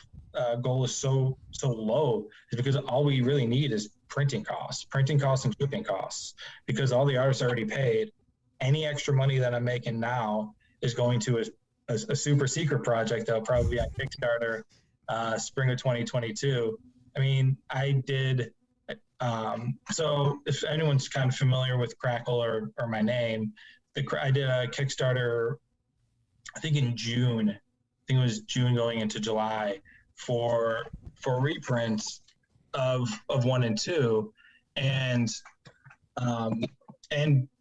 goal is so low, is because all we really need is printing costs and shipping costs, because all the artists already paid. Any extra money that I'm making now is going to a super secret project that'll probably be on Kickstarter spring of 2022. I did so if anyone's kind of familiar with Crackle or my name, I did a Kickstarter I think in June. I think it was June going into July for reprints of 1 and 2, and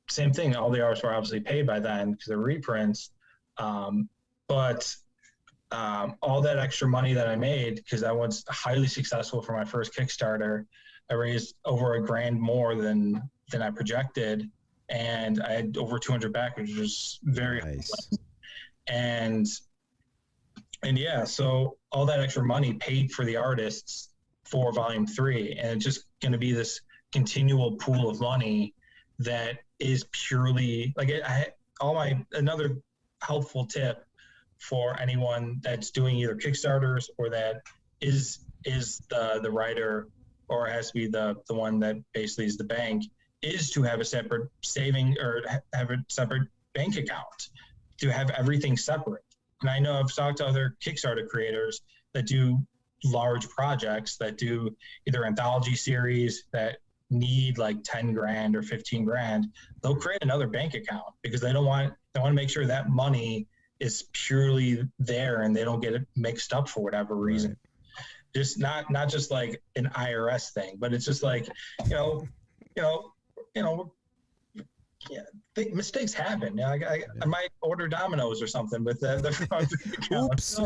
same thing. All the artists were obviously paid by then because they're reprints, but all that extra money that I made, because I was highly successful for my first Kickstarter, I raised over $1,000 more than I projected, and I had over 200 backers, which was very nice. And yeah, so all that extra money paid for the artists for Volume 3, and it's just going to be this continual pool of money that is purely like another helpful tip for anyone that's doing either Kickstarters or that is the writer, or has to be the one that basically is the bank, is to have a separate saving or have a separate bank account, to have everything separate. And I know I've talked to other Kickstarter creators that do large projects, that do either anthology series that need like $10,000 or $15,000. They'll create another bank account because they want to make sure that money is purely there and they don't get it mixed up for whatever reason. Right. Just not just like an IRS thing, but it's just like, mistakes happen. I might order Domino's or something with the front account. Oops.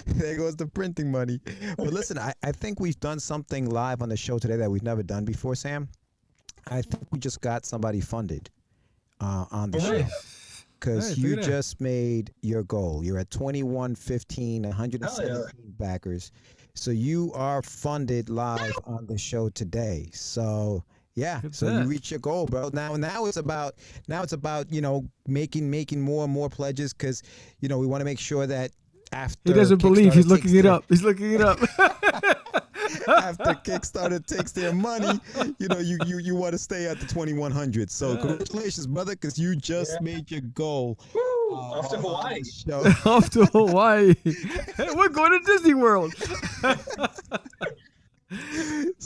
There goes the printing money. But listen, I think we've done something live on the show today that we've never done before, Sam. I think we just got somebody funded on the show. Because you just made your goal. You're at 2115, 117 backers. So you are funded live on the show today. So yeah, you reach your goal, bro. Now it's about making more and more pledges, because we want to make sure that after he doesn't believe he's looking it up. He's looking it up. After Kickstarter takes their money, you want to stay at the 2100. So congratulations, brother, because you just made your goal. Off to Hawaii. Off to Hawaii. Hey, we're going to Disney World.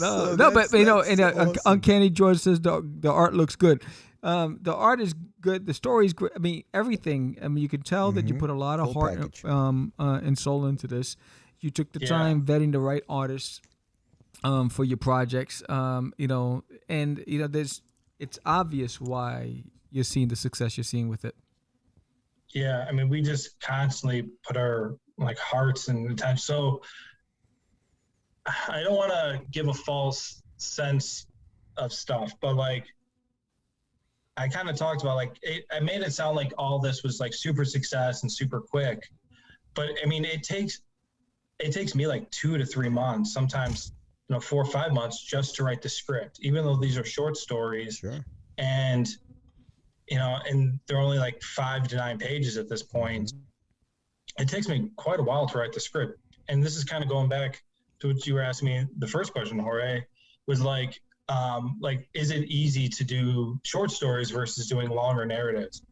Awesome. Uncanny George says the art looks good. The art is good. The story is great. Everything. You can tell that you put a lot of heart and soul into this. You took the time vetting the right artists for your projects. It's obvious why you're seeing the success you're seeing with it. Yeah, we just constantly put our hearts and attention. So I don't want to give a false sense of stuff, but like I kind of talked about I made it sound like all this was like super success and super quick, but I mean it takes me like 2 to 3 months, sometimes 4 or 5 months just to write the script, even though these are short stories. Sure. And and they're only like 5 to 9 pages at this point. It takes me quite a while to write the script. And this is kind of going back to what you were asking me. The first question, Jorge, was like, is it easy to do short stories versus doing longer narratives?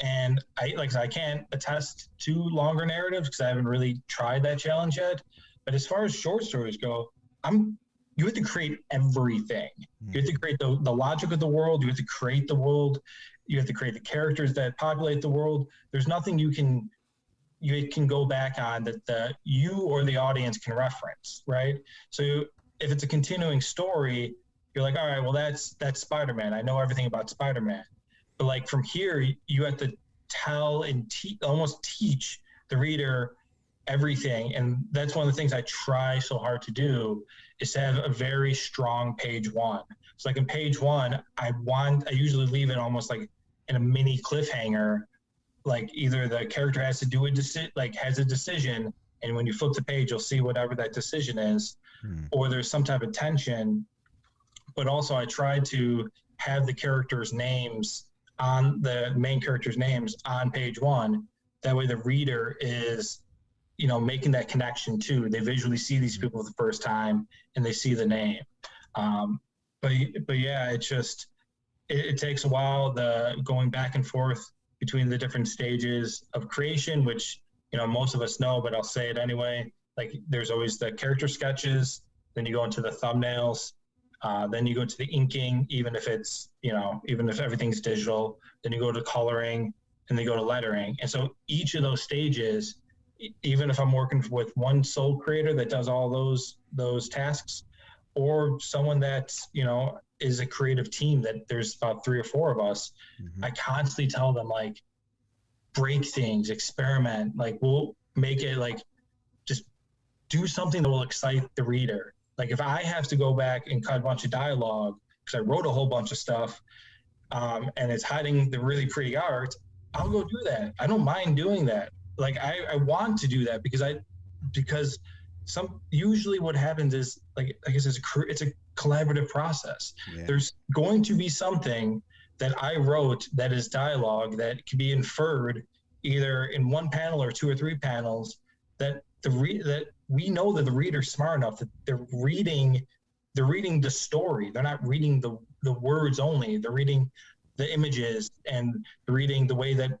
And I can't attest to longer narratives because I haven't really tried that challenge yet. But as far as short stories go, you have to create everything. You have to create the logic of the world. You have to create the world. You have to create the characters that populate the world. There's nothing you can go back on that you or the audience can reference, right? So if it's a continuing story, you're like, all right, well, that's Spider-Man. I know everything about Spider-Man. But like from here, you have to tell and almost teach the reader everything. And that's one of the things I try so hard to do, is to have a very strong page one. So like in page one, I usually leave it almost like in a mini cliffhanger. Like either the character has to do has a decision, and when you flip the page, you'll see whatever that decision is, or there's some type of tension. But also I try to have the characters' names on the main characters' names on page one. That way the reader is, making that connection too. They visually see these people for the first time and they see the name. But yeah, it's just, it takes a while, going back and forth between the different stages of creation, which, most of us know, but I'll say it anyway. Like there's always the character sketches, then you go into the thumbnails, then you go to the inking, even if everything's digital, then you go to coloring, and then you go to lettering. And so each of those stages, even if I'm working with one sole creator that does all those tasks, or someone that's, is a creative team that there's about 3 or 4 of us, I constantly tell them like, break things, experiment, like we'll make it like, just do something that will excite the reader. Like if I have to go back and cut a bunch of dialogue because I wrote a whole bunch of stuff, and it's hiding the really pretty art, I'll go do that. I don't mind doing that. Like I want to do that because usually what happens is, like I guess it's a collaborative process. Yeah. There's going to be something that I wrote that is dialogue that can be inferred either in one panel or 2 or 3 panels, that we know that the reader's smart enough that they're reading the story. They're not reading the words only. They're reading the images, and they're reading the way that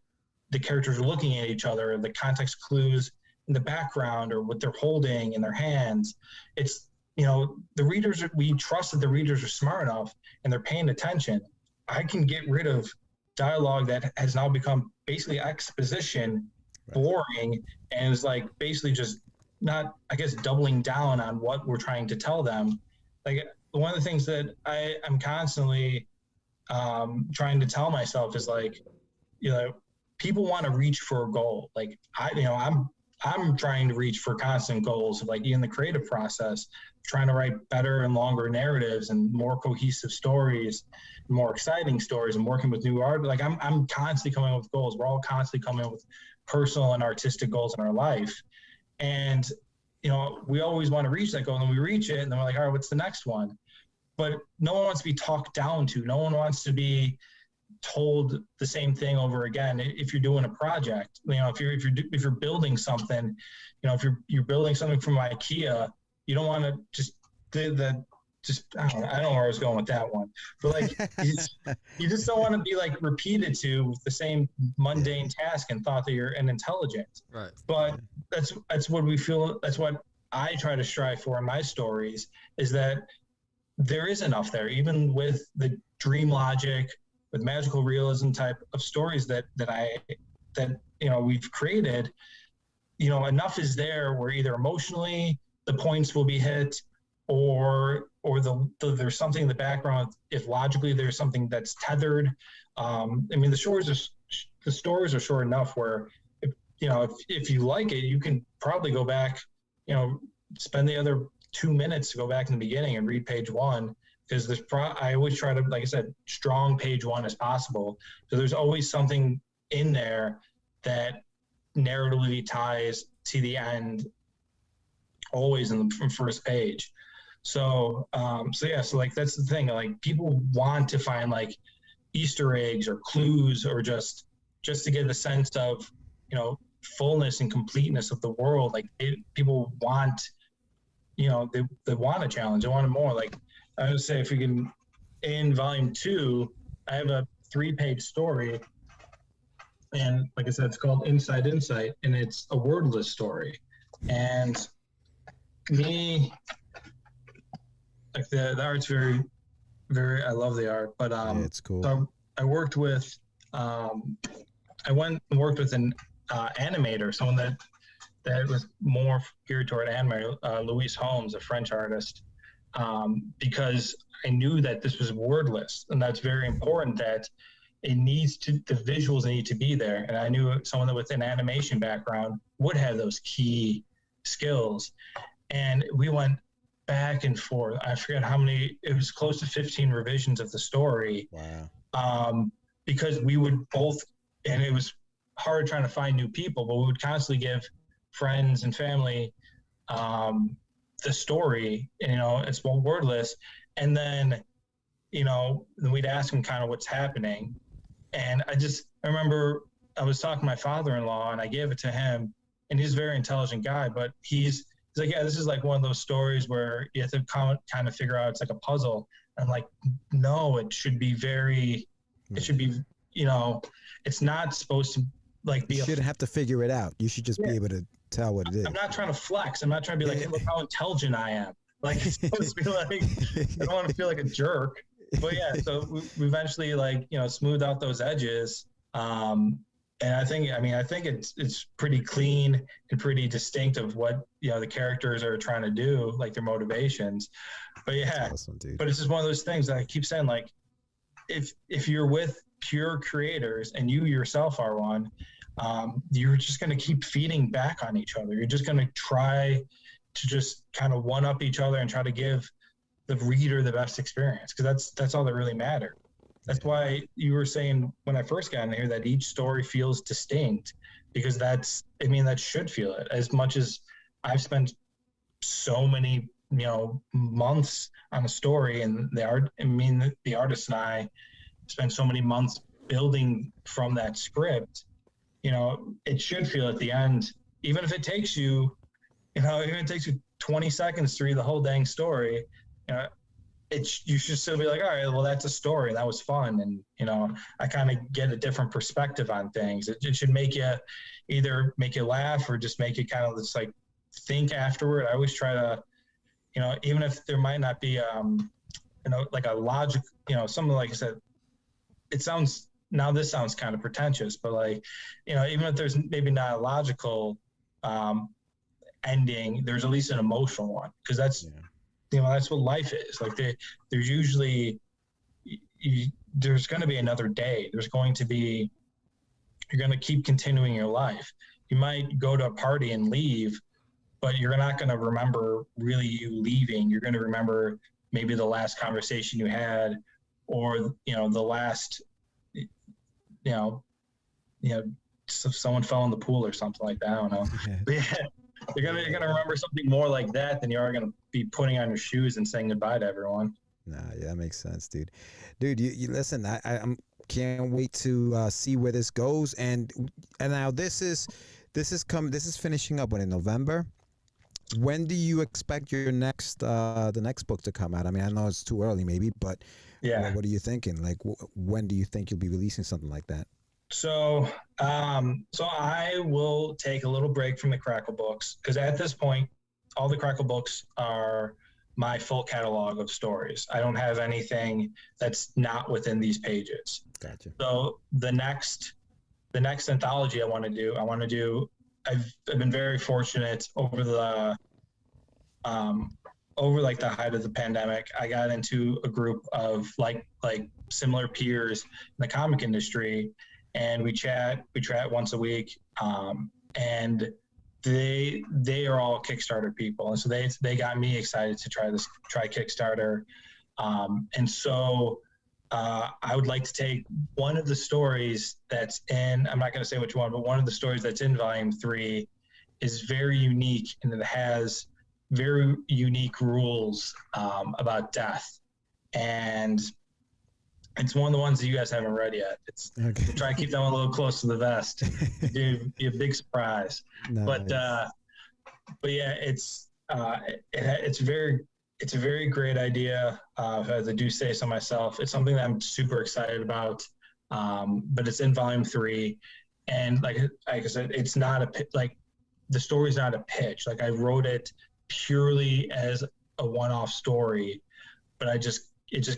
the characters are looking at each other, the context clues in the background, or what they're holding in their hands. It's, we trust that the readers are smart enough and they're paying attention. I can get rid of dialogue that has now become basically exposition, boring, and is like basically just not, I guess, doubling down on what we're trying to tell them. Like one of the things that I'm constantly trying to tell myself is like, people want to reach for a goal. Like I'm trying to reach for constant goals, like in the creative process, trying to write better and longer narratives and more cohesive stories, more exciting stories, and working with new art. Like I'm constantly coming up with goals. We're all constantly coming up with personal and artistic goals in our life. And, we always want to reach that goal, and then we reach it, and then we're like, all right, what's the next one? But no one wants to be talked down to. No one wants to be told the same thing over again. If you're doing a project, if you're building something, if you're building something from IKEA, you don't want to just I don't know where I was going with that one, but like you just don't want to be like repeated to with the same mundane task and thought that you're intelligent. Right. But that's what we feel. That's what I try to strive for in my stories, is that there is enough there, even with the dream logic, with magical realism type of stories that we've created. Enough is there where either emotionally the points will be hit, or there's something in the background, if logically there's something that's tethered. The stories are short enough where if you like it, you can probably go back, spend the other 2 minutes to go back in the beginning and read page one, because I always try to, like I said, strong page one as possible. So there's always something in there that narratively ties to the end, always in the first page. So like that's the thing. Like, people want to find like Easter eggs or clues, or just to get a sense of, you know, fullness and completeness of the world. Like, people want, you know, they want a challenge, they want more. Like, I would say, if you can, in volume 2, I have a 3-page story, and like I said, it's called Inside Insight, and it's a wordless story. And me, like, the art's very, very, I love the art, but yeah, it's cool. So I worked with, I went and worked with an animator, someone that was more geared toward anime, Louise Holmes, a French artist, because I knew that this was wordless, and that's very important, that the visuals need to be there. And I knew someone with an animation background would have those key skills. And we went back and forth. I forget how many, it was close to 15 revisions of the story. Wow. Because we would both, and it was hard trying to find new people, but we would constantly give friends and family the story, and, you know, it's more wordless. And then, you know, we'd ask them kind of what's happening. And I remember I was talking to my father-in-law, and I gave it to him, and he's a very intelligent guy, but he's like, yeah, this is like one of those stories where you have to kind of figure out, it's like a puzzle. And I'm like, no, it should be it should be, you know, it's not supposed to like be. You shouldn't have to figure it out. You should just be able to tell what it is. I'm not trying to flex. I'm not trying to be like, hey, look how intelligent I am. Like, it's supposed to be like, I don't want to feel like a jerk. But yeah, so we eventually, like, you know, smoothed out those edges. And I think it's pretty clean and pretty distinct of what, you know, the characters are trying to do, like their motivations. But yeah, awesome, dude. But it's just one of those things that I keep saying, like, if you're with pure creators, and you yourself are one, you're just going to keep feeding back on each other. You're just going to try to just kind of one up each other and try to give the reader the best experience, because that's all that really matters. That's why you were saying when I first got in here that each story feels distinct, because that should feel it. As much as I've spent so many, you know, months on a story, and the artist and I spent so many months building from that script, you know, it should feel at the end, even if it takes you, you know, even if it takes you 20 seconds to read the whole dang story, you know, you should still be like, all right, well, that's a story. That was fun. And, you know, I kind of get a different perspective on things. It should make you either make you laugh or just make you kind of just like think afterward. I always try to, you know, even if there might not be, you know, like a logic, you know, something like I said, this sounds kind of pretentious, but like, you know, even if there's maybe not a logical ending, there's at least an emotional one. Because that's, you know, that's what life is. Like, there's usually, there's going to be another day. You're going to keep continuing your life. You might go to a party and leave, but you're not going to remember really you leaving. You're going to remember maybe the last conversation you had, or, you know, the last, you know, someone fell in the pool or something like that. I don't know. But yeah, you're gonna remember something more like that than you are gonna be putting on your shoes and saying goodbye to everyone. Nah, yeah, that makes sense, dude. You listen. I can't wait to see where this goes. And now this is finishing up in November. When do you expect your the next book to come out? I mean, I know it's too early, maybe, but yeah, what are you thinking? Like, when do you think you'll be releasing something like that? So I will take a little break from the Crackle books, because at this point, all the Crackle books are my full catalog of stories. I don't have anything that's not within these pages. Gotcha. So the next anthology I want to do, I've been very fortunate over the like the height of the pandemic. I got into a group of like similar peers in the comic industry, and we chat once a week. And they are all Kickstarter people, and so they got me excited to try Kickstarter, and so I would like to take one of the stories that's in, I'm not going to say which one, but one of the stories that's in volume 3 is very unique, and it has very unique rules about death, and it's one of the ones that you guys haven't read yet. It's okay. Try to keep that one a little close to the vest. It'd be a big surprise. Nice. But yeah, it's a very great idea. As I do say so myself, it's something that I'm super excited about. But it's in volume 3, and like I said, it's not the story's not a pitch. Like I wrote it purely as a one-off story, but it just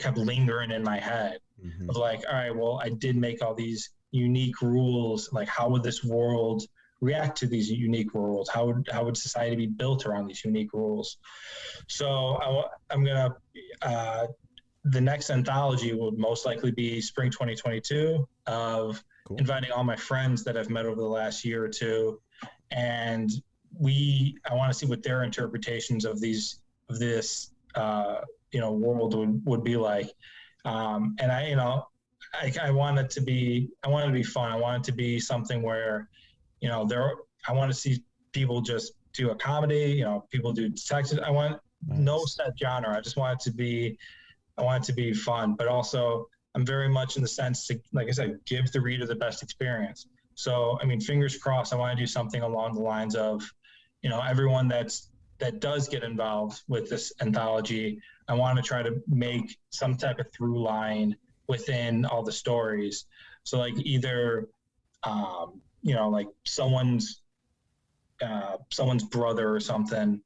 kept lingering in my head. Mm-hmm. Of like, all right, well, I did make all these unique rules. Like, how would this world react to these unique rules? How would society be built around these unique rules? So I'm gonna the next anthology will most likely be spring 2022 of inviting all my friends that I've met over the last year or two, and I want to see what their interpretations of this world would be like. And I want it to be fun. I want it to be something where, I want to see people just do a comedy, people do detective. I want no set genre. I just want it to be fun, but also I'm very much in the sense to, like I said, give the reader the best experience. So, I mean, fingers crossed, I want to do something along the lines of, everyone that does get involved with this anthology, I want to try to make some type of through line within all the stories. So like either, like someone's brother or something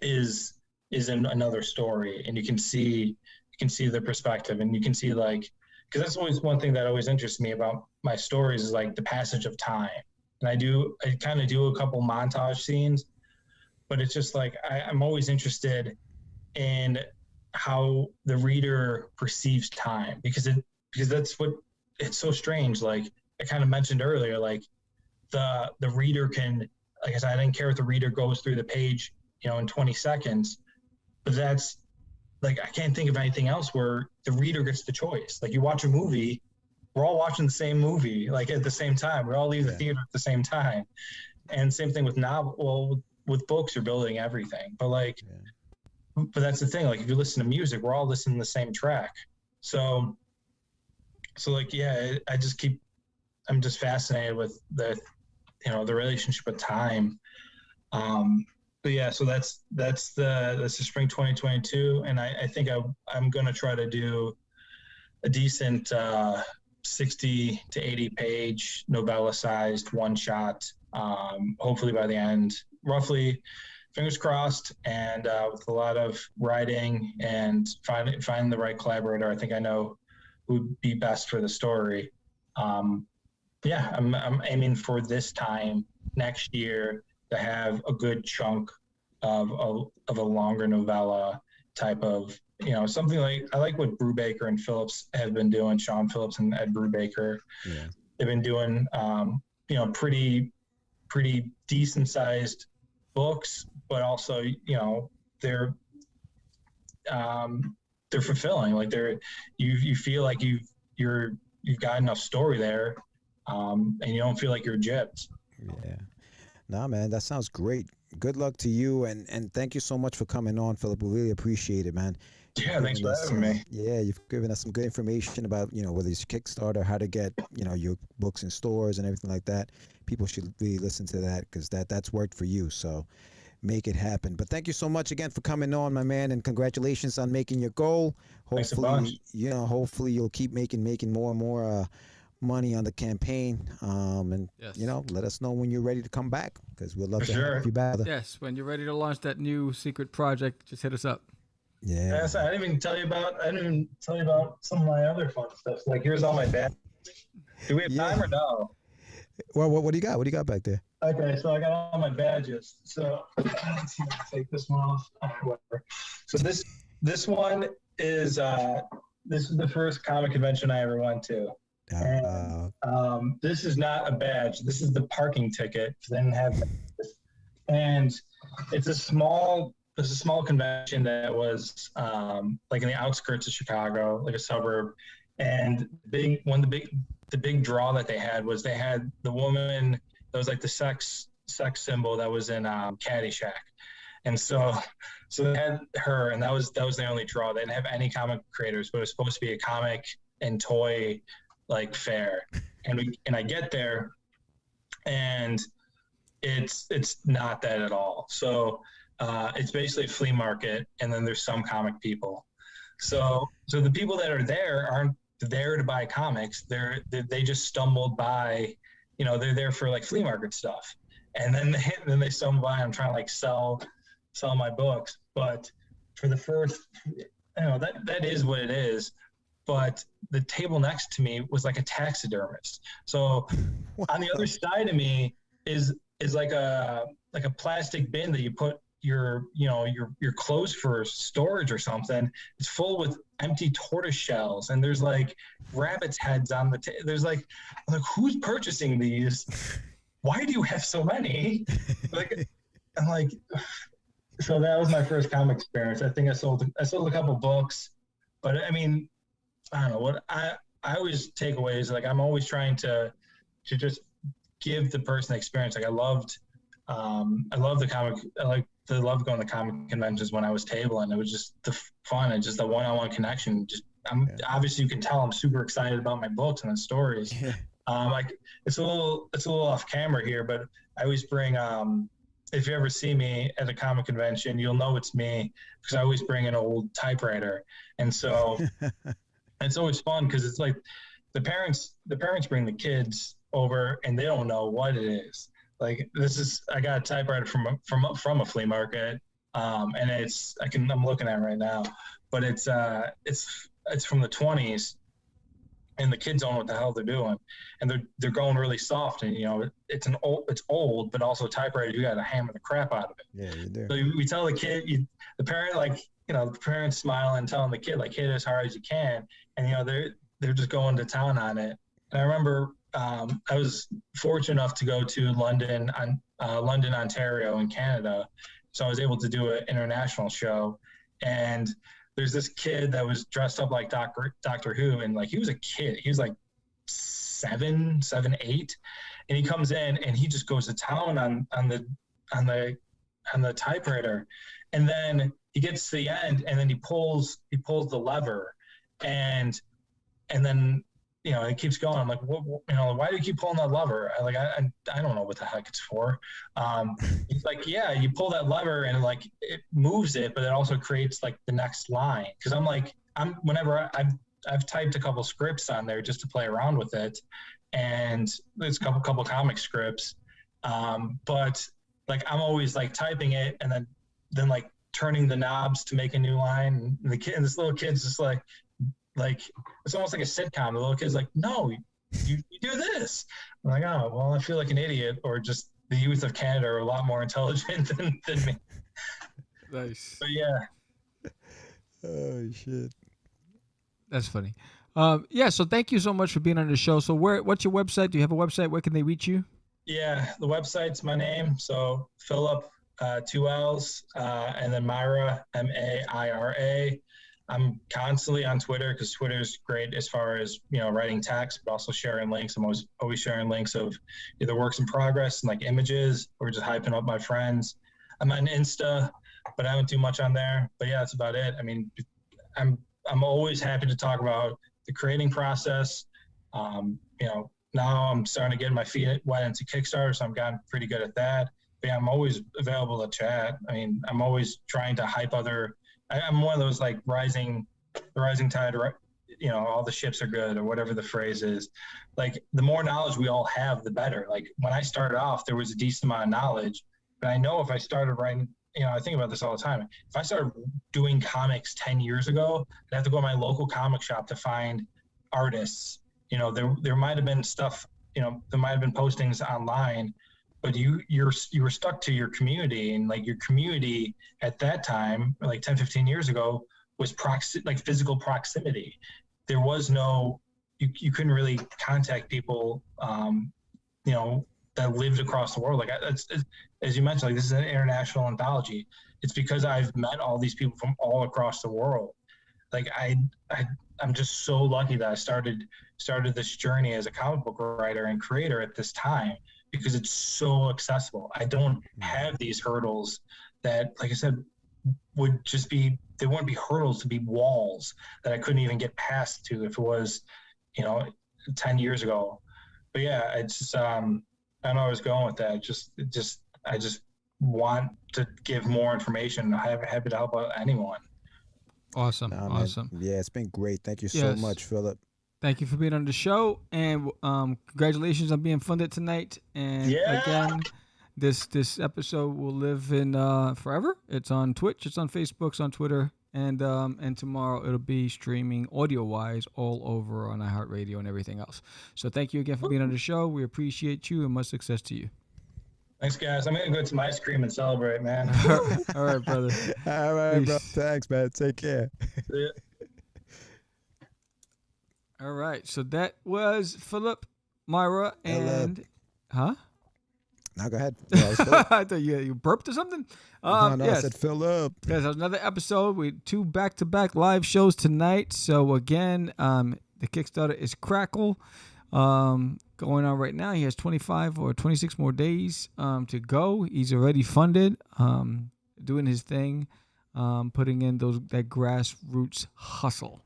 is in another story, and you can see their perspective, and you can see because that's always one thing that always interests me about my stories is like the passage of time. And I kind of do a couple montage scenes, but it's just like I'm always interested in how the reader perceives time, because that's what it's so strange. Like I kind of mentioned earlier, like the reader can, like I said, I didn't care if the reader goes through the page, in 20 seconds, but that's like, I can't think of anything else where the reader gets the choice. Like you watch a movie, we're all watching the same movie, like at the same time, we all leave the theater at the same time. And same thing with with books, you're building everything, but but that's the thing. Like if you listen to music, we're all listening to the same track. So I'm just fascinated with the relationship of time. But yeah, so that's the spring 2022. And I think I'm going to try to do a decent 60 to 80 page novella sized one shot. Hopefully by the end, roughly, fingers crossed, and with a lot of writing and finding the right collaborator. I think I know who would be best for the story. I'm aiming for this time next year to have a good chunk of a longer novella type of, something like, I like what Brubaker and Phillips have been doing. Sean Phillips and Ed Brubaker. Yeah. They've been doing, pretty decent sized books, but also, they're fulfilling. Like you feel like you've got enough story there, and you don't feel like you're gypped. Yeah. Nah, man, that sounds great. Good luck to you, and thank you so much for coming on, Phillip. We really appreciate it, man. Yeah, thanks for having me. Yeah, you've given us some good information about, whether it's Kickstarter, how to get, your books in stores and everything like that. People should really listen to that, because that's worked for you. So make it happen. But thank you so much again for coming on, my man, and congratulations on making your goal. Hopefully, hopefully you'll keep making more and more money on the campaign, and yes. Let us know when you're ready to come back, because we'd love to have you back. Yes, when you're ready to launch that new secret project, just hit us up. Yeah. Yes, I didn't even tell you about some of my other fun stuff. Like, here's all my badges. Do we have time or no? Well, what do you got? What do you got back there? Okay, so I got all my badges. So let's see if I can take this one off. Whatever. So this one is this is the first comic convention I ever went to. And, this is not a badge. This is the parking ticket. They didn't have this. and it's a small convention that was like in the outskirts of Chicago, like a suburb. And the big draw that they had was they had the woman that was like the sex symbol that was in Caddyshack. And so they had her, and that was the only draw. They didn't have any comic creators, but it was supposed to be a comic and toy like fair. And I get there, and it's not that at all. So it's basically a flea market, and then there's some comic people. So the people that are there aren't there to buy comics. They just stumbled by, they're there for like flea market stuff. And then they stumble by. I'm trying to like sell my books, but for the first, that is what it is. But the table next to me was like a taxidermist. So on the other side of me is like a plastic bin that you put your clothes for storage or something. It's full with empty tortoise shells, and there's like rabbits' heads on the there's like, I'm like, who's purchasing these? Why do you have so many? Like, I'm like, so that was my first comic experience. I think I sold a couple books, but I mean, I don't know what I always takeaways. Like, I'm always trying to just give the person the experience. Like, I loved the comic. I loved going to comic conventions when I was tabling. It was just the fun and just the one-on-one connection. Obviously you can tell I'm super excited about my books and the stories. Yeah. Like it's a little off camera here, but I always bring, if you ever see me at a comic convention, you'll know it's me because I always bring an old typewriter. And so it's always fun because it's like the parents bring the kids over and they don't know what it is. Like I got a typewriter from a flea market, and I'm looking at it right now, but it's from the 20s, and the kids don't know what the hell they're doing, and they're going really soft, and it's old, but also a typewriter, you got to hammer the crap out of it. Yeah, you do. So we tell the kid, the parent, the parents smiling, telling the kid hit it as hard as you can, and they're just going to town on it. And I remember. I was fortunate enough to go to London, Ontario in Canada. So I was able to do an international show. And there's this kid that was dressed up like Doctor Who. And like, he was a kid. He was like 7, 8. And he comes in and he just goes to town on the typewriter. And then he gets to the end and then he pulls the lever and then, it keeps going. I'm like, why do you keep pulling that lever? I don't know what the heck it's for. He's like, yeah, you pull that lever and like it moves it, but it also creates like the next line. Cause I've typed a couple scripts on there just to play around with it. And there's a couple comic scripts. But like, I'm always like typing it and then like turning the knobs to make a new line. And this little kid's just like it's almost like a sitcom. The little kid's like, no, you do this. I'm like, oh, well, I feel like an idiot, or just the youth of Canada are a lot more intelligent than me. Nice. But yeah. Oh shit. That's funny. So thank you so much for being on the show. So what's your website? Do you have a website? Where can they reach you? Yeah, the website's my name. So Phillip, 2 L's, and then Maira, Maira. I'm constantly on Twitter because Twitter's great as far as, writing text, but also sharing links. I'm always sharing links of either works in progress and like images or just hyping up my friends. I'm on Insta, but I don't do much on there. But yeah, that's about it. I mean, I'm always happy to talk about the creating process. Now I'm starting to get my feet wet into Kickstarter, so I've gotten pretty good at that. But yeah, I'm always available to chat. I mean, I'm always trying to hype I'm one of those like rising tide, all the ships are good, or whatever the phrase is. Like the more knowledge we all have, the better. Like when I started off, there was a decent amount of knowledge, but I know if I started writing, I think about this all the time. If I started doing comics 10 years ago, I'd have to go to my local comic shop to find artists. There might've been stuff, there might've been postings online, but you were stuck to your community, and like your community at that time, like 10, 15 years ago, was physical proximity. There was no, you couldn't really contact people, that lived across the world. Like as you mentioned, like this is an international anthology. It's because I've met all these people from all across the world. Like I'm just so lucky that I started this journey as a comic book writer and creator at this time, because it's so accessible. I don't have these hurdles that, like I said, would just be, they wouldn't be hurdles, to be walls that I couldn't even get past to if it was, 10 years ago. But yeah, it's just, I don't know where I was going with that. I just want to give more information. I'm happy to help out anyone. Awesome. Awesome. Man. Yeah, it's been great. Thank you so much, Phillip. Thank you for being on the show, and congratulations on being funded tonight. And again, this episode will live in forever. It's on Twitch, it's on Facebook, it's on Twitter, and tomorrow it'll be streaming audio-wise all over on iHeartRadio and everything else. So thank you again for being on the show. We appreciate you, and much success to you. Thanks, guys. I'm gonna go get some ice cream and celebrate, man. All right, brother. All right, Peace. bro. Thanks, man. Take care. All right, so that was Phillip, Maira, and huh? Now go ahead. Yeah, I thought you burped or something. No, Yes. I said Phillip. There's another episode with 2 back-to-back live shows tonight. So again, the Kickstarter is Crackle, going on right now. He has 25 or 26 more days to go. He's already funded, doing his thing, putting in that grassroots hustle.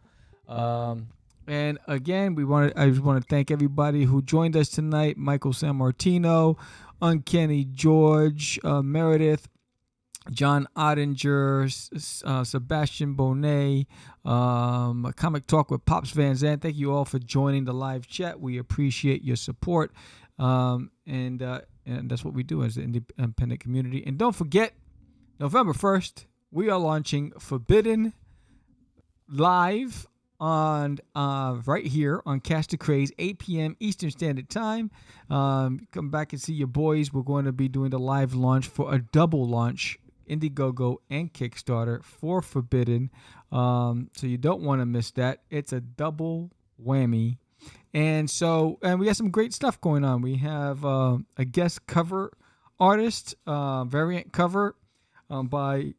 And again, I just want to thank everybody who joined us tonight: Michael Sammartino, Uncanny George, Meredith, John Ottinger, Sebastian Bonet, Comic Talk with Pops Van Zandt. Thank you all for joining the live chat. We appreciate your support, and that's what we do as an independent community. And don't forget, November 1st, we are launching Forbidden live on right here on Catch the Craze, 8 p.m. Eastern Standard Time. Come back and see your boys. We're going to be doing the live launch for a double launch, Indiegogo and Kickstarter, for Forbidden. So you don't want to miss that. It's a double whammy. And we have some great stuff going on. We have a guest cover artist, variant cover by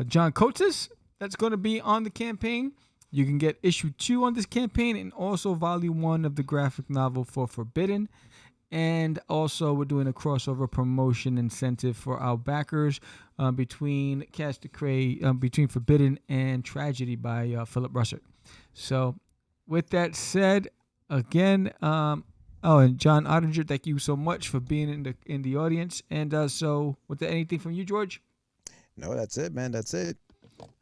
John Coates. That's going to be on the campaign. You can get issue 2 on this campaign and also volume 1 of the graphic novel for Forbidden. And also we're doing a crossover promotion incentive for our backers between Catch the Craze, between Forbidden and Tragedy by Philip Russert. So with that said, again, and John Ottinger, thank you so much for being in the audience. And so with that, anything from you, George? No, that's it, man. That's it.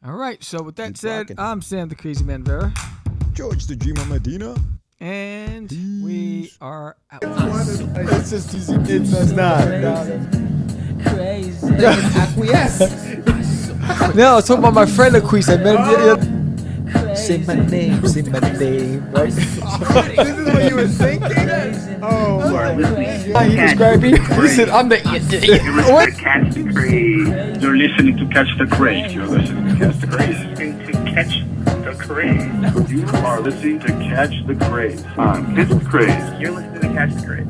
All right. So with that said, I'm Sam the Crazy Man Vera. George the Dreamer Medina. And we are out. It's just easy. It's not. Crazy. Acquiesce. No, I was talking about my friend Acquiesce. I met him. Say my name, right? This is what you were thinking? Oh, my. He described me. He said, I'm the idiot. What? Catch the Craze. You're listening to Catch the Craze. You're listening to Catch the Craze. You're listening to Catch the Craze. You are listening to Catch the Craze. Catch the Craze. You're listening to Catch the Craze.